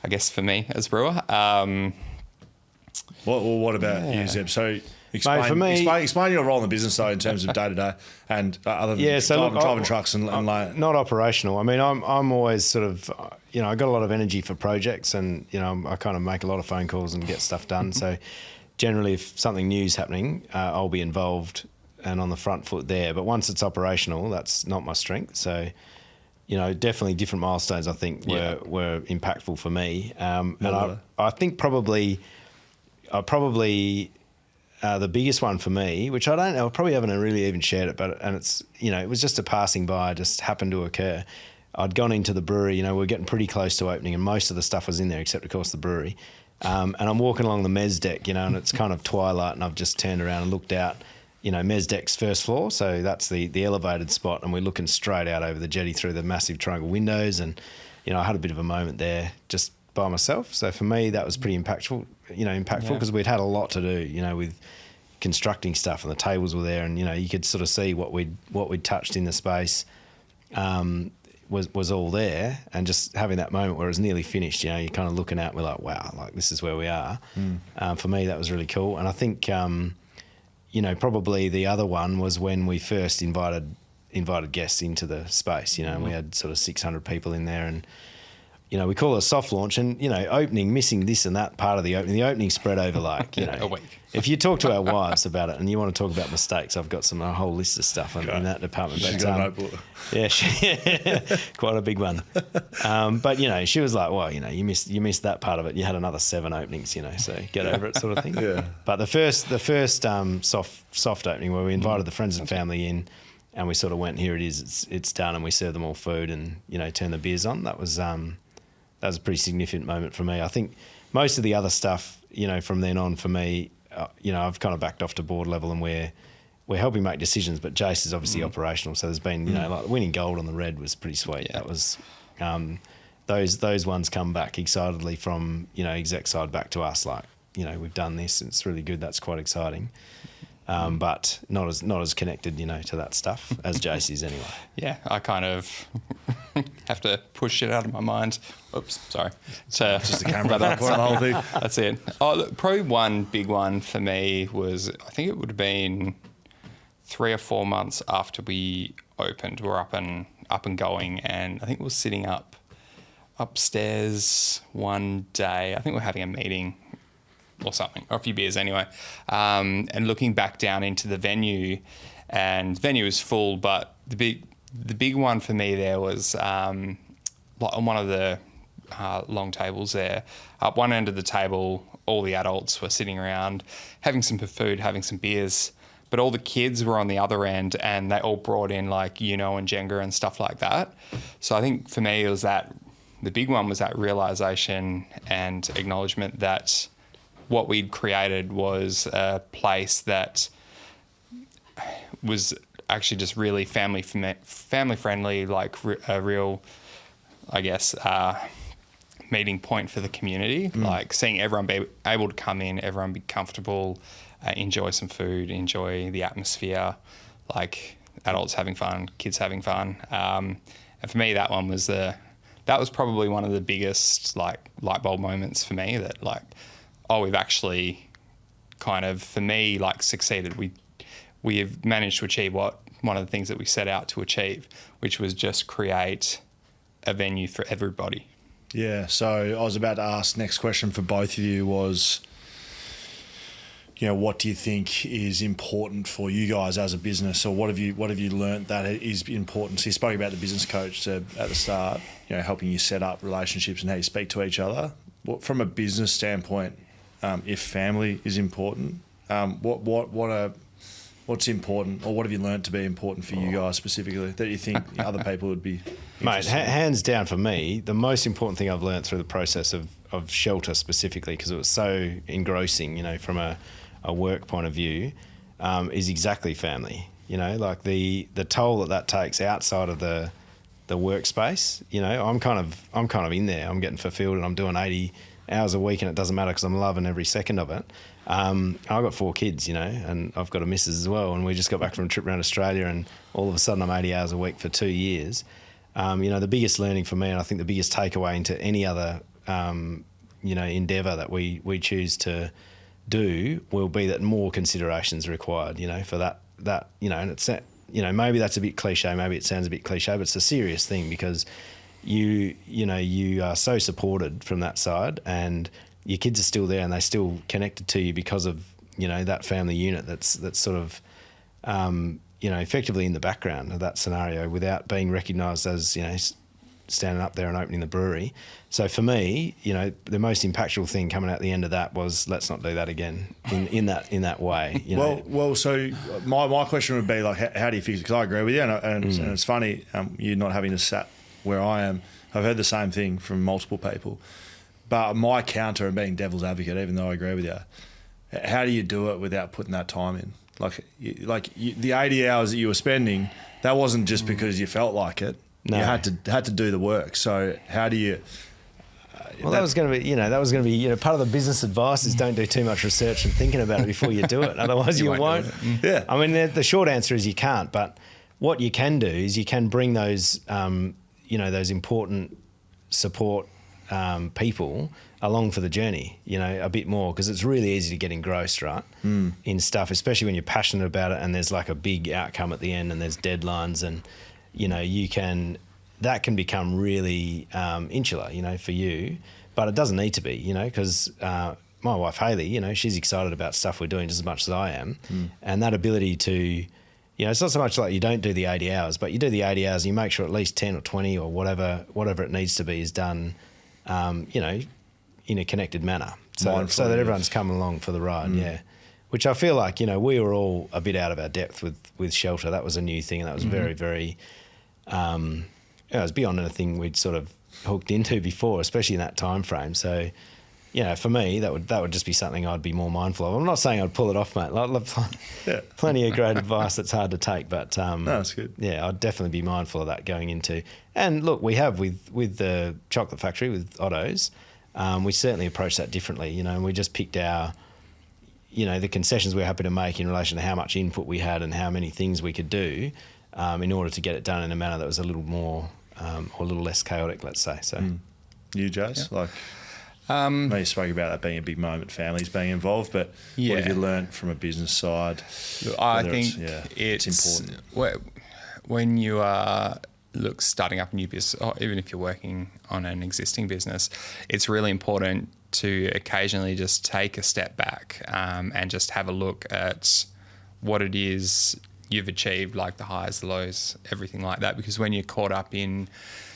I guess for me as brewer. What about you, Zeb? So explain your role in the business though in terms of day to day and other than driving trucks and like not operational. I mean, I'm always sort of I got a lot of energy for projects and I kind of make a lot of phone calls and get stuff done. So generally, if something new's happening, I'll be involved and on the front foot there. But once it's operational, that's not my strength. So. Definitely different milestones, I think, were impactful for me. And I think probably the biggest one for me, which I probably haven't really even shared it, and it's, it was just a passing by, just happened to occur. I'd gone into the brewery, we were getting pretty close to opening and most of the stuff was in there except, of course, the brewery. And I'm walking along the mez deck, and it's kind of twilight and I've just turned around and looked out. Mez deck's first floor, so that's the elevated spot, and we're looking straight out over the jetty through the massive triangle windows, and I had a bit of a moment there just by myself. So for me, that was pretty impactful because we'd had a lot to do, with constructing stuff, and the tables were there, and you could sort of see what we'd touched in the space was all there, and just having that moment where it was nearly finished. You're kind of looking out, we're like, wow, like this is where we are. For me, that was really cool, and I think. Probably the other one was when we first invited guests into the space, and we had sort of 600 people in there, and, we call it a soft launch, and, opening, missing this and that part of the opening. The opening spread over like, a week. If you talk to our wives about it and you want to talk about mistakes, I've got a whole list of stuff in that department. She's got a notebook. Yeah, quite a big one. But she was like, well, you missed that part of it. You had another 7 openings, so get over it, sort of thing. Yeah. But the first soft opening where we invited the friends and family in, and we sort of went, here it is, it's done, and we served them all food and turned the beers on. That was a pretty significant moment for me. I think most of the other stuff, from then on for me. I've kind of backed off to board level, and we're helping make decisions, but Jace is obviously operational. So there's been, like winning gold on the red was pretty sweet. Yeah. That was, those ones come back excitedly from, exec side back to us. Like, we've done this. It's really good. That's quite exciting. But not as connected, to that stuff as Jace is anyway. Yeah, I kind of have to push it out of my mind. Oops, sorry. So just the camera back for the whole thing. That's it. Oh, look, probably one big one for me was, I think it would have been 3 or 4 months after we opened. We're up and going, and I think we were sitting upstairs one day. I think we're having a meeting or something, or a few beers anyway, and looking back down into the venue, and the venue was full, but the big one for me there was on one of the long tables there. Up one end of the table, all the adults were sitting around having some food, having some beers, but all the kids were on the other end, and they all brought in like and Jenga and stuff like that. So I think for me it was that the big one was that realization and acknowledgement that what we'd created was a place that was actually just really family friendly, like a real, I guess, meeting point for the community. Like seeing everyone be able to come in, everyone be comfortable, enjoy some food, enjoy the atmosphere, like adults having fun, kids having fun. And for me, that was probably one of the biggest like light bulb moments for me, that like, we've actually kind of, for me, like succeeded. We have managed to achieve one of the things that we set out to achieve, which was just create a venue for everybody. Yeah. So I was about to ask, next question for both of you was, what do you think is important for you guys as a business, or what have you learnt that is important? So you spoke about the business coach at the start, helping you set up relationships and how you speak to each other. From a business standpoint, if family is important, what's important, or what have you learnt to be important for you guys specifically that you think other people would be Mate, hands down for me, the most important thing I've learnt through the process of Shelter specifically, because it was so engrossing, from a work point of view, is exactly family. Like the toll that takes outside of the workspace. I'm kind of in there. I'm getting fulfilled, and I'm doing 80 hours a week, and it doesn't matter because I'm loving every second of it. I've got 4 kids, and I've got a missus as well, and we just got back from a trip around Australia, and all of a sudden I'm 80 hours a week for 2 years. The biggest learning for me, and I think the biggest takeaway into any other endeavour that we choose to do, will be that more considerations are required, for that, and it's, maybe that's a bit cliche, maybe it sounds a bit cliche, but it's a serious thing, because you are so supported from that side, and your kids are still there and they're still connected to you because of, that family unit that's sort of, effectively in the background of that scenario without being recognised as, standing up there and opening the brewery. So for me, the most impactful thing coming out the end of that was, let's not do that again in that way. Well, so my question would be like, how do you fix it? Because I agree with you, and it's funny, you not having to sat where I am. I've heard the same thing from multiple people. But my counter, and being devil's advocate, even though I agree with you, how do you do it without putting that time in? The 80 hours that you were spending, that wasn't just because you felt like it. No. You had to do the work. So how do you? That was going to be, part of the business advice is don't do too much research and thinking about it before you do it. Otherwise, you won't. Yeah. I mean, the short answer is you can't. But what you can do is you can bring those, those important support people along for the journey, a bit more, because it's really easy to get engrossed, right, in stuff, especially when you're passionate about it and there's like a big outcome at the end and there's deadlines, and that can become really insular, for you, but it doesn't need to be, because my wife Hayley, she's excited about stuff we're doing just as much as I am, and that ability to, it's not so much like you don't do the 80 hours, but you do the 80 hours and you make sure at least 10 or 20 or whatever it needs to be is done, in a connected manner, so that everyone's coming along for the ride, which I feel like, we were all a bit out of our depth with Shelter. That was a new thing, and that was very, very, it was beyond anything we'd sort of hooked into before, especially in that time frame. So, for me, that would just be something I'd be more mindful of. I'm not saying I'd pull it off, mate. Plenty of great advice that's hard to take, but no, that's good. Yeah, I'd definitely be mindful of that going into. And look, we have with the chocolate factory with Otto's, we certainly approach that differently, and we just picked our, the concessions we're happy to make in relation to how much input we had and how many things we could do, in order to get it done in a manner that was a little more or a little less chaotic, let's say. So, you, Jace, you spoke about that being a big moment, families being involved, but what have you learnt from a business side? I think it's important. When you are starting up a new business, or even if you're working on an existing business, it's really important to occasionally just take a step back and just have a look at what it is you've achieved, like the highs, the lows, everything like that. Because when you're caught up in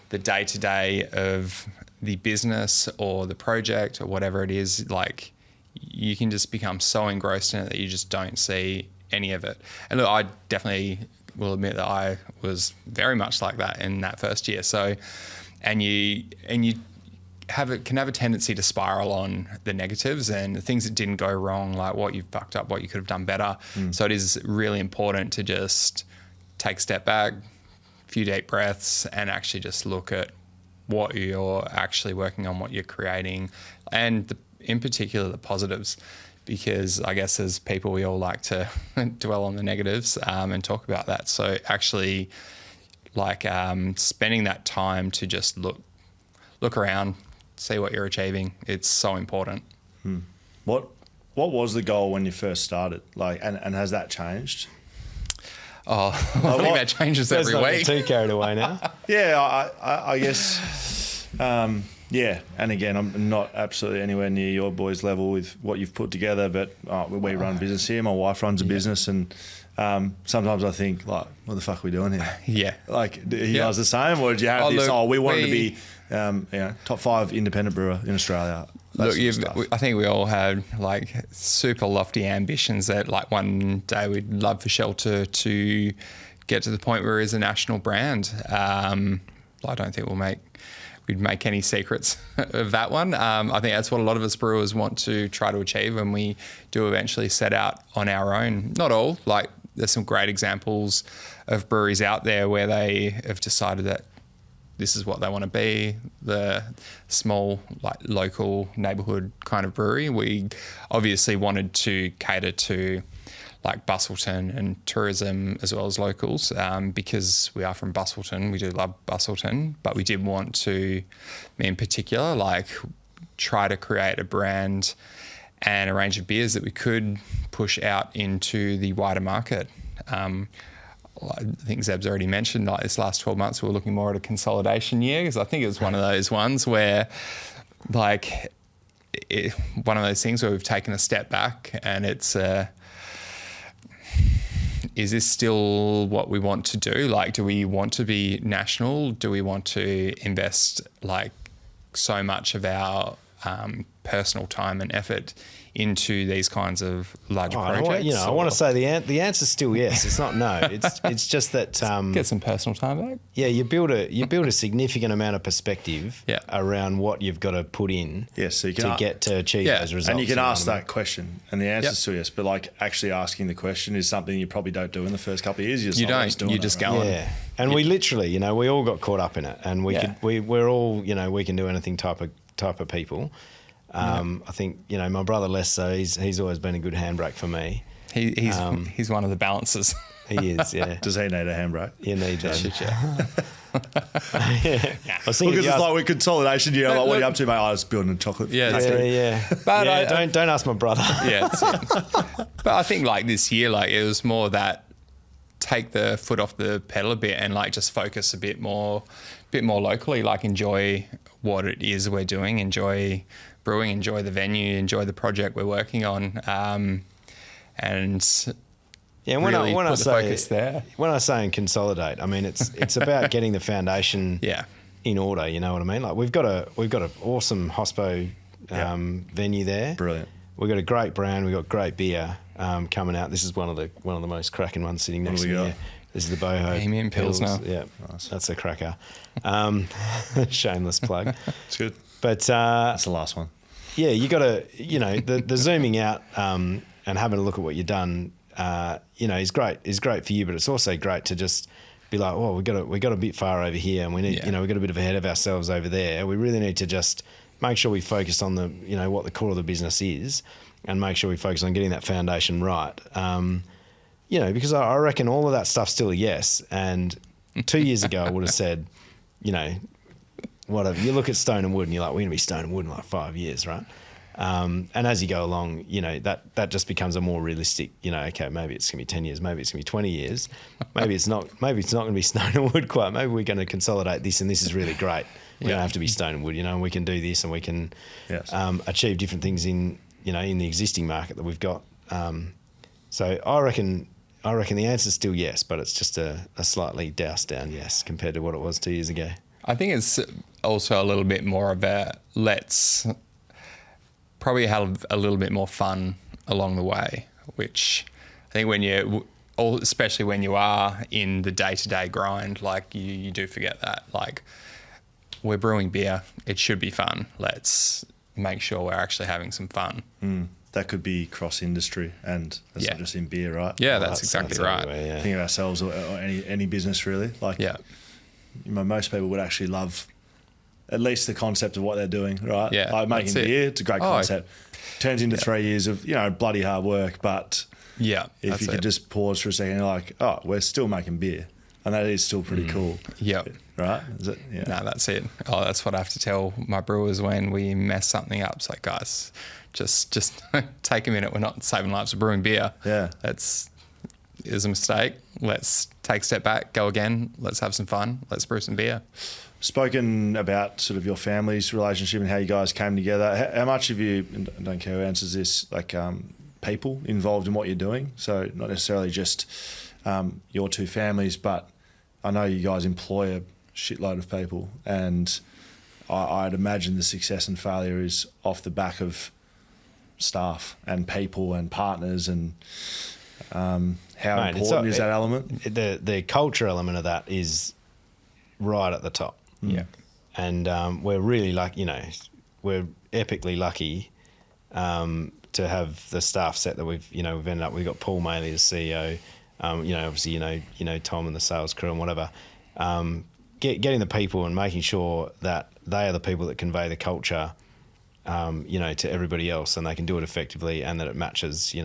the day-to-day of the business or the project or whatever it is, like, you can just become so engrossed in it that you just don't see any of it. And look, I definitely will admit that I was very much like that in that first year. So, and you can have a tendency to spiral on the negatives and the things that didn't go wrong, like what you fucked up, what you could have done better. So it is really important to just take a step back, a few deep breaths, and actually just look at what you're actually working on, what you're creating, and in particular the positives. Because I guess as people, we all like to dwell on the negatives and talk about that. So actually, spending that time to just look around, see what you're achieving. It's so important. What was the goal when you first started? And has that changed? Oh, I think that changes every week. Too carried away now. Yeah, I guess Yeah, and again, I'm not absolutely anywhere near your boys' level with what you've put together, but we run business here. My wife runs a business, and sometimes I think, like, what the fuck are we doing here? Yeah. Like, are you guys the same, or did you have this? Look, we wanted to be, top 5 independent brewer in Australia. Look, I think we all had like super lofty ambitions that like one day we'd love for Shelter to get to the point where it's a national brand. I don't think we'd make any secrets of that one. I think that's what a lot of us brewers want to try to achieve when we do eventually set out on our own. Not all, like there's some great examples of breweries out there where they have decided that this is what they want to be, the small, like local neighbourhood kind of brewery. We obviously wanted to cater to like Bustleton and tourism as well as locals, because we are from Bustleton. We do love Bustleton, but we did want to, in particular, like try to create a brand and a range of beers that we could push out into the wider market. I think Zeb's already mentioned, like this last 12 months, we're looking more at a consolidation year, because I think it was one of those ones where, like, one of those things where we've taken a step back and it's, is this still what we want to do? Like, do we want to be national? Do we want to invest like so much of our personal time and effort into these kinds of larger projects? I want to say the answer's still yes. It's not no. It's just that get some personal time back. Yeah, you build a significant amount of perspective around what you've got to put in so you can get to achieve those results. And you can ask that question, and the answer's still yes. But like actually asking the question is something you probably don't do in the first couple of years. You just go on. Yeah, and we literally, we all got caught up in it, and we're all, we can do anything type of people. I think my brother less so. He's always been a good handbrake for me. He's one of the balancers. He is, yeah. Does he need a handbrake? You need that. I was thinking, because it's like with consolidation. Like, what are you up to, mate? I was building a chocolate. Yeah. But don't ask my brother. Yeah, but I think like this year, like it was more that take the foot off the pedal a bit and like just focus a bit more locally. Like enjoy what it is we're doing. Enjoy brewing, enjoy the venue, enjoy the project we're working on, and when I say consolidate, I mean it's about getting the foundation in order. You know what I mean? Like we've got an awesome hospo venue there. Brilliant. We've got a great brand. We've got great beer coming out. This is one of the most cracking ones sitting next to me. Here. This is the Boho Premium Pilsner. Yeah, nice. That's a cracker. Shameless plug. It's good. But that's the last one. Yeah, you got to, the zooming out and having a look at what you've done, is great. Is great for you, but it's also great to just be like, oh, we got a bit far over here, and we need, we got a bit of ahead of ourselves over there. We really need to just make sure we focus on the, what the core of the business is, and make sure we focus on getting that foundation right. Because I reckon all of that stuff's still a yes. And 2 years ago, I would have said, whatever. You look at Stone and Wood and you're like, we're going to be Stone and Wood in like 5 years, right? And as you go along, that just becomes a more realistic, okay, maybe it's going to be 10 years, maybe it's going to be 20 years. Maybe it's not going to be Stone and Wood quite. Maybe we're going to consolidate this and this is really great. We don't have to be Stone and Wood, and we can do this and we can achieve different things in the existing market that we've got. So I reckon the answer's still yes, but it's just a slightly doused down yes compared to what it was 2 years ago. I think it's also a little bit more of let's probably have a little bit more fun along the way, which I think especially when you are in the day-to-day grind, like you do forget that. Like we're brewing beer, it should be fun. Let's make sure we're actually having some fun. That could be cross-industry, and that's not just in beer, right? Yeah, that's exactly right. Think of ourselves or any business really. Like, most people would actually love at least the concept of what they're doing, right? Yeah, like making beer, it's a great concept. Turns into 3 years of bloody hard work, but if you could just pause for a second, you're like, oh, we're still making beer, and that is still pretty cool. Yep. Right? Is it? Yeah. No, that's it. Oh, that's what I have to tell my brewers when we mess something up. It's like, guys, just take a minute. We're not saving lives, we're brewing beer. Yeah. It was a mistake. Let's take a step back, go again. Let's have some fun. Let's brew some beer. spoken about sort of your family's relationship and how you guys came together. How much of you, and I don't care who answers this, like people involved in what you're doing? So not necessarily just your two families, but I know you guys employ a shitload of people, and I'd imagine the success and failure is off the back of staff and people and partners, and how important is that element? The culture element of that is right at the top. Yeah. And we're really we're epically lucky to have the staff set that we've ended up. We've got Paul Maley as CEO. Obviously you know Tom and the sales crew and whatever. Getting the people and making sure that they are the people that convey the culture, to everybody else, and they can do it effectively, and that it matches,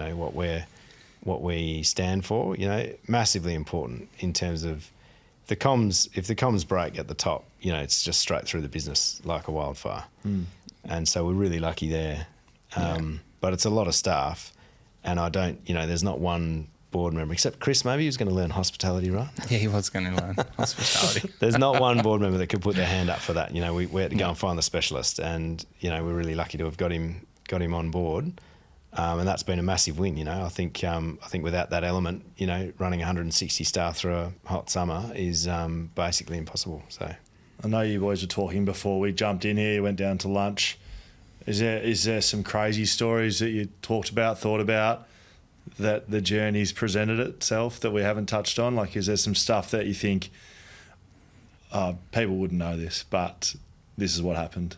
what we stand for. Massively important in terms of if the comms break at the top, it's just straight through the business like a wildfire. And so we're really lucky there. But it's a lot of staff, and I don't, there's not one board member except Chris. Maybe he was going to learn hospitality, right? Yeah, he was going to learn hospitality. There's not one board member that could put their hand up for that. We had to go and find the specialist, and we're really lucky to have got him on board. And that's been a massive win. I think without that element, running 160 staff through a hot summer is basically impossible. So I know you boys were talking before we jumped in here, went down to lunch. Is there some crazy stories that you thought about that the journey's presented itself that we haven't touched on? Like, is there some stuff that you think people wouldn't know this, but this is what happened?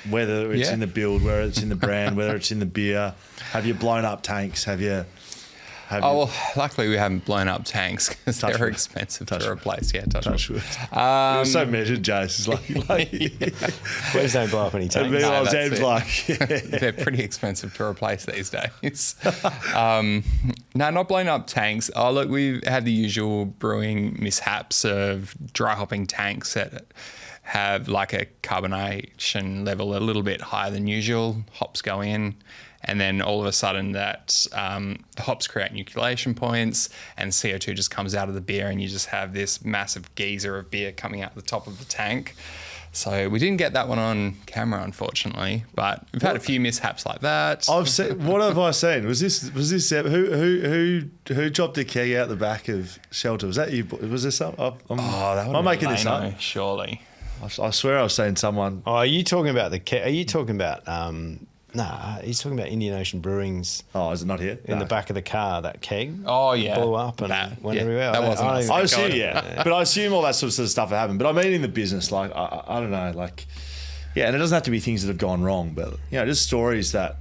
Whether it's in the build, whether it's in the brand, whether it's in the beer. Have you blown up tanks? Well, luckily we haven't blown up tanks because they're expensive to replace. Yeah, touch wood. You're so measured, Jace. Please don't blow up any tanks. They're pretty expensive to replace these days. No, not blown up tanks. Oh, look, we've had the usual brewing mishaps of dry hopping tanks that have like a carbonation level a little bit higher than usual. Hops go in, and then all of a sudden that the hops create nucleation points, and CO2 just comes out of the beer, and you just have this massive geyser of beer coming out the top of the tank. So we didn't get that one on camera, unfortunately, but we've had a few mishaps like that. I've seen. What have I seen? Was this who chopped a keg out the back of Shelter? Was that you? Was this some? That would I'm making this up. Surely. I swear I was saying someone. Oh, are you talking about Are you talking about? He's talking about Indian Ocean Brewing's. Oh, is it not here? In the back of the car, that keg. Oh yeah, blew up and went everywhere. That wasn't. I assume, but I assume all that sort of stuff happened. But I mean, in the business, like I don't know, like and it doesn't have to be things that have gone wrong, but just stories that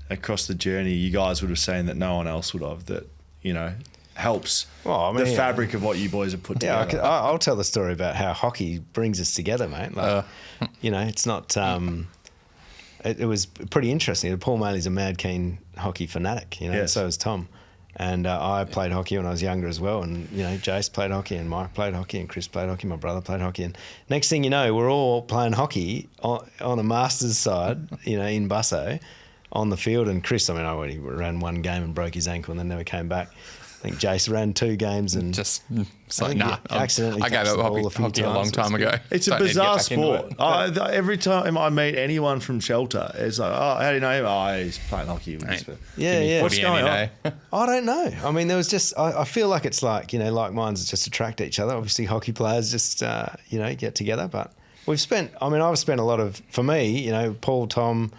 across the journey you guys would have seen that no one else would have. That helps the fabric of what you boys have put together. I'll tell the story about how hockey brings us together, mate. Like, it's not. It was pretty interesting. Paul Maley's a mad keen hockey fanatic, and so is Tom. And I played hockey when I was younger as well. And, Jace played hockey, and Mike played hockey, and Chris played hockey, my brother played hockey. And next thing you know, we're all playing hockey on a Masters side, in Busso on the field. And Chris, I only ran one game and broke his ankle and then never came back. I think Jace ran 2 games and accidentally I gave up hockey a long time ago. It's a bizarre sport. Every time I meet anyone from Shelter, it's like, how do you know him? Oh, he's playing hockey. What's going on? I don't know. There was just, I feel like it's like, like minds just attract each other. Obviously, hockey players just, get together. But I've spent a lot of, for me, Paul, Tom,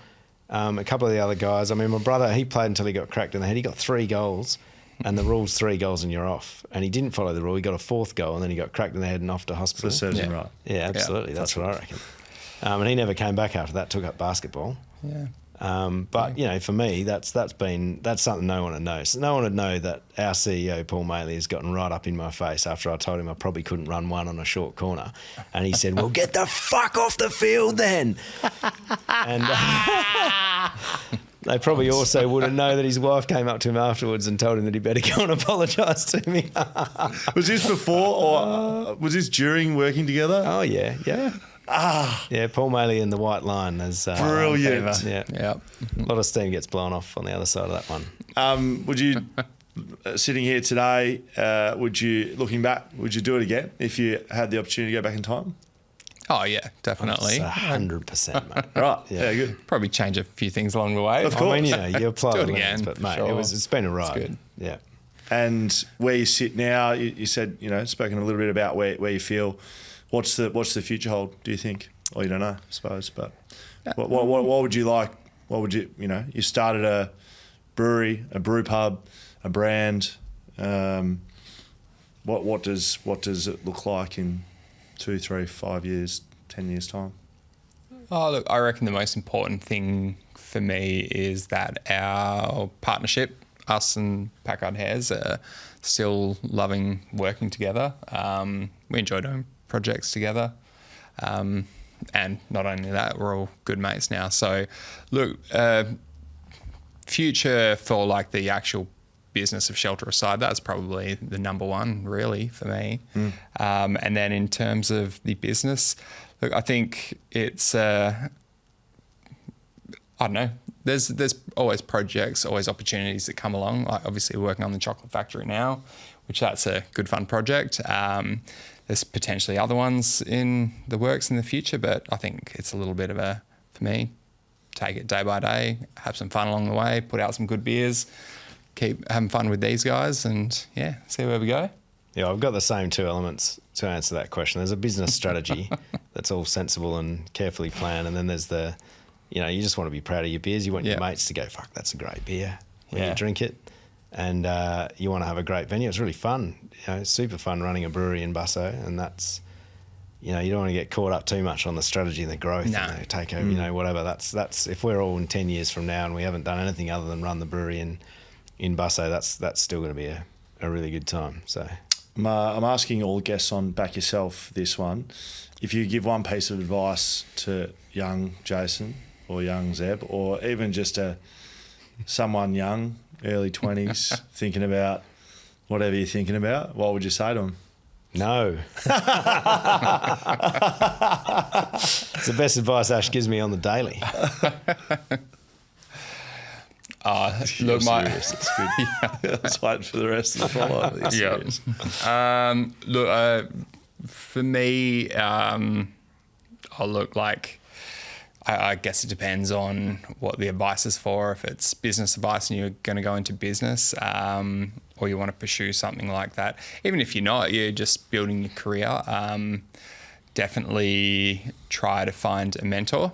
a couple of the other guys. My brother, he played until he got cracked in the head. He got 3 goals. And the rule's 3 goals and you're off. And he didn't follow the rule. He got a 4th goal and then he got cracked in the head and off to hospital. So serves him right. Yeah, absolutely. That's what I reckon. And he never came back after that. Took up basketball. Yeah. But for me, that's something no one would know. So no one would know that our CEO Paul Maley has gotten right up in my face after I told him I probably couldn't run one on a short corner, and he said, "Well, get the fuck off the field then." And they probably also wouldn't know that his wife came up to him afterwards and told him that he better go and apologise to me. Was this before or was this during working together? Oh yeah. Yeah, Paul Maley and the White Line is brilliant. Yeah. A lot of steam gets blown off on the other side of that one. Would you, sitting here today, looking back, would you do it again if you had the opportunity to go back in time? Oh yeah, definitely. 100%, mate. Right. Yeah, good. Probably change a few things along the way. Of course. I mean, you apply Do the it lens, again, but for mate, sure. it's been a ride. good. Yeah. And where you sit now, you said, spoken a little bit about where you feel. What's the future hold, do you think? Or you don't know, I suppose. But what would you like? What would you, you started a brewery, a brew pub, a brand. What does it look like in 2, 3, 5 years, 10 years time? Oh, look, I reckon the most important thing for me is that our partnership, us and Packard-Hairs, are still loving working together. We enjoy doing projects together. And not only that, we're all good mates now. So, look, future for like the actual business of Shelter aside, that's probably the number one really for me. And then in terms of the business, look, I think it's I don't know. There's always projects, always opportunities that come along. Like obviously we're working on the chocolate factory now, which that's a good fun project. There's potentially other ones in the works in the future, but I think it's a little bit of for me, take it day by day, have some fun along the way, put out some good beers, keep having fun with these guys, and yeah, see where we go. Yeah, I've got the same two elements to answer that question. There's a business strategy that's all sensible and carefully planned, and then there's you just want to be proud of your beers. You want your mates to go, fuck, that's a great beer when you drink it. And you want to have a great venue. It's really fun. It's super fun running a brewery in Busso, and that's, you don't want to get caught up too much on the strategy and the growth and the takeover, whatever. That's if we're all in 10 years from now and we haven't done anything other than run the brewery in Busso, that's still going to be a really good time. So I'm asking all guests on Back Yourself this one. If you give one piece of advice to young Jason or young Zeb, or even just someone young, early 20s, thinking about whatever you're thinking about, what would you say to them? No. It's the best advice Ash gives me on the daily. Look, serious. It's good. I was waiting for the rest of the follow-up. Look, for me, I guess it depends on what the advice is for. If it's business advice and you're going to go into business, or you want to pursue something like that, even if you're not, you're just building your career, definitely try to find a mentor.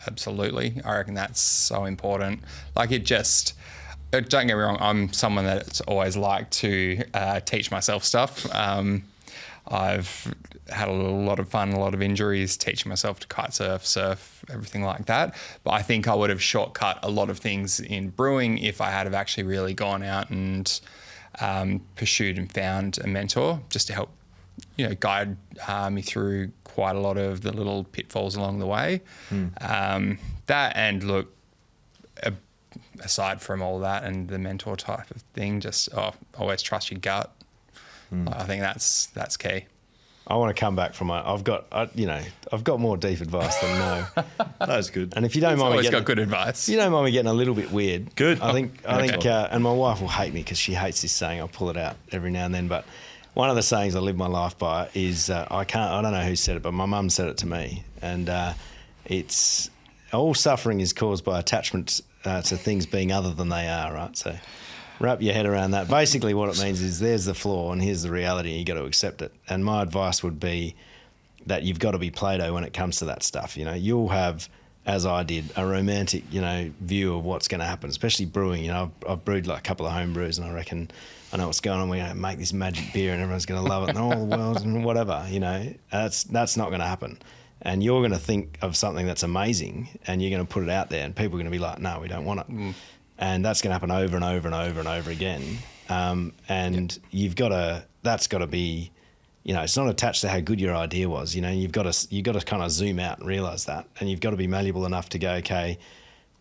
Absolutely. I reckon that's so important. Don't get me wrong, I'm someone that's always liked to teach myself stuff. I've had a lot of fun, a lot of injuries, teaching myself to kite surf, everything like that. But I think I would have shortcut a lot of things in brewing if I had have actually really gone out and pursued and found a mentor just to help, guide me through quite a lot of the little pitfalls along the way. That, and look, aside from all that and the mentor type of thing, just always trust your gut. I think that's key. I want to come back from I've got more deep advice than no. That's good. And if you don't mind me getting, got good advice. If you don't mind me getting a little bit weird. Good. I think, and my wife will hate me because she hates this saying. I'll pull it out every now and then, but one of the sayings I live my life by is I don't know who said it, but my mum said it to me, and it's all suffering is caused by attachment to things being other than they are, right? So wrap your head around that. Basically what it means is there's the flaw and here's the reality, and you got to accept it. And my advice would be that you've got to be Plato when it comes to that stuff. You'll have, as I did, a romantic, view of what's going to happen, especially brewing. I've brewed like a couple of home brews, and I reckon I know what's going on. We're going to make this magic beer and everyone's going to love it and all the world and whatever, that's not going to happen. And you're going to think of something that's amazing and you're going to put it out there and people are going to be like, no, we don't want it. And that's going to happen over and over and over and over again. That's got to be, it's not attached to how good your idea was, you've got to kind of zoom out and realize that. And you've got to be malleable enough to go, okay,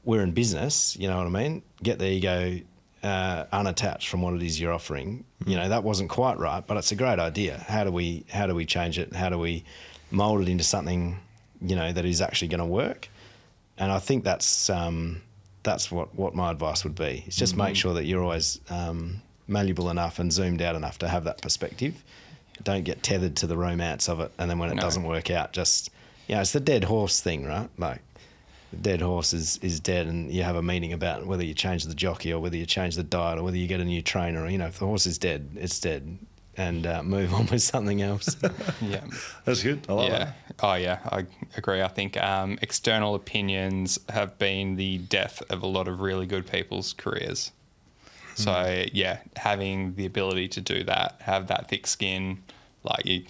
we're in business, you know what I mean? Get the ego unattached from what it is you're offering. That wasn't quite right, but it's a great idea. How do we change it? How do we mold it into something, that is actually going to work? And I think that's what my advice would be. It's just make sure that you're always malleable enough and zoomed out enough to have that perspective. Don't get tethered to the romance of it, and then when it doesn't work out, just Yeah, it's the dead horse thing, right? Like, the dead horse is dead, and you have a meeting about whether you change the jockey or whether you change the diet or whether you get a new trainer. Or, if the horse is dead, it's dead, and move on with something else. Yeah. That's good. I like that. Oh, yeah, I agree. I think external opinions have been the death of a lot of really good people's careers. So, yeah, having the ability to do that, have that thick skin, like you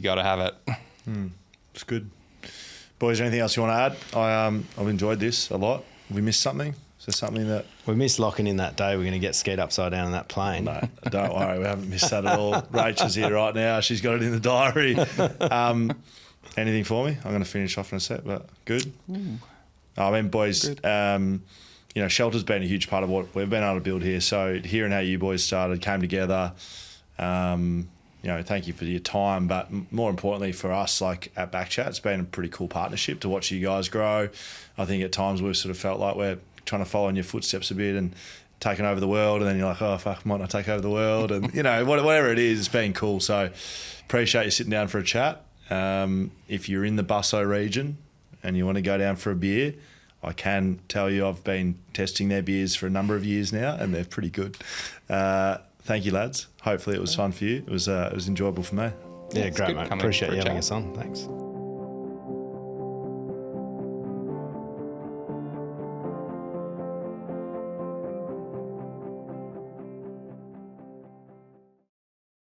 got to have it. It's good. Boys, anything else you want to add? I've enjoyed this a lot. Have we missed something? Is there something that... We missed locking in that day. We're going to get skied upside down in that plane. No, don't worry. We haven't missed that at all. Rachel's here right now. She's got it in the diary. Anything for me? I'm going to finish off in a sec, but good. I mean, boys, Shelter's been a huge part of what we've been able to build here. So hearing how you boys started, came together, thank you for your time. But more importantly for us, like at BackChat, it's been a pretty cool partnership to watch you guys grow. I think at times we've sort of felt like we're trying to follow in your footsteps a bit and taking over the world, and then you're like, oh fuck, might not take over the world, and whatever it is, it's been cool. So appreciate you sitting down for a chat. If you're in the Busso region and you want to go down for a beer, I can tell you I've been testing their beers for a number of years now, and they're pretty good. Thank you, lads. Hopefully it was fun for you. It was enjoyable for me. Yeah, great, mate. Coming Appreciate for a you having chat. us on. Thanks.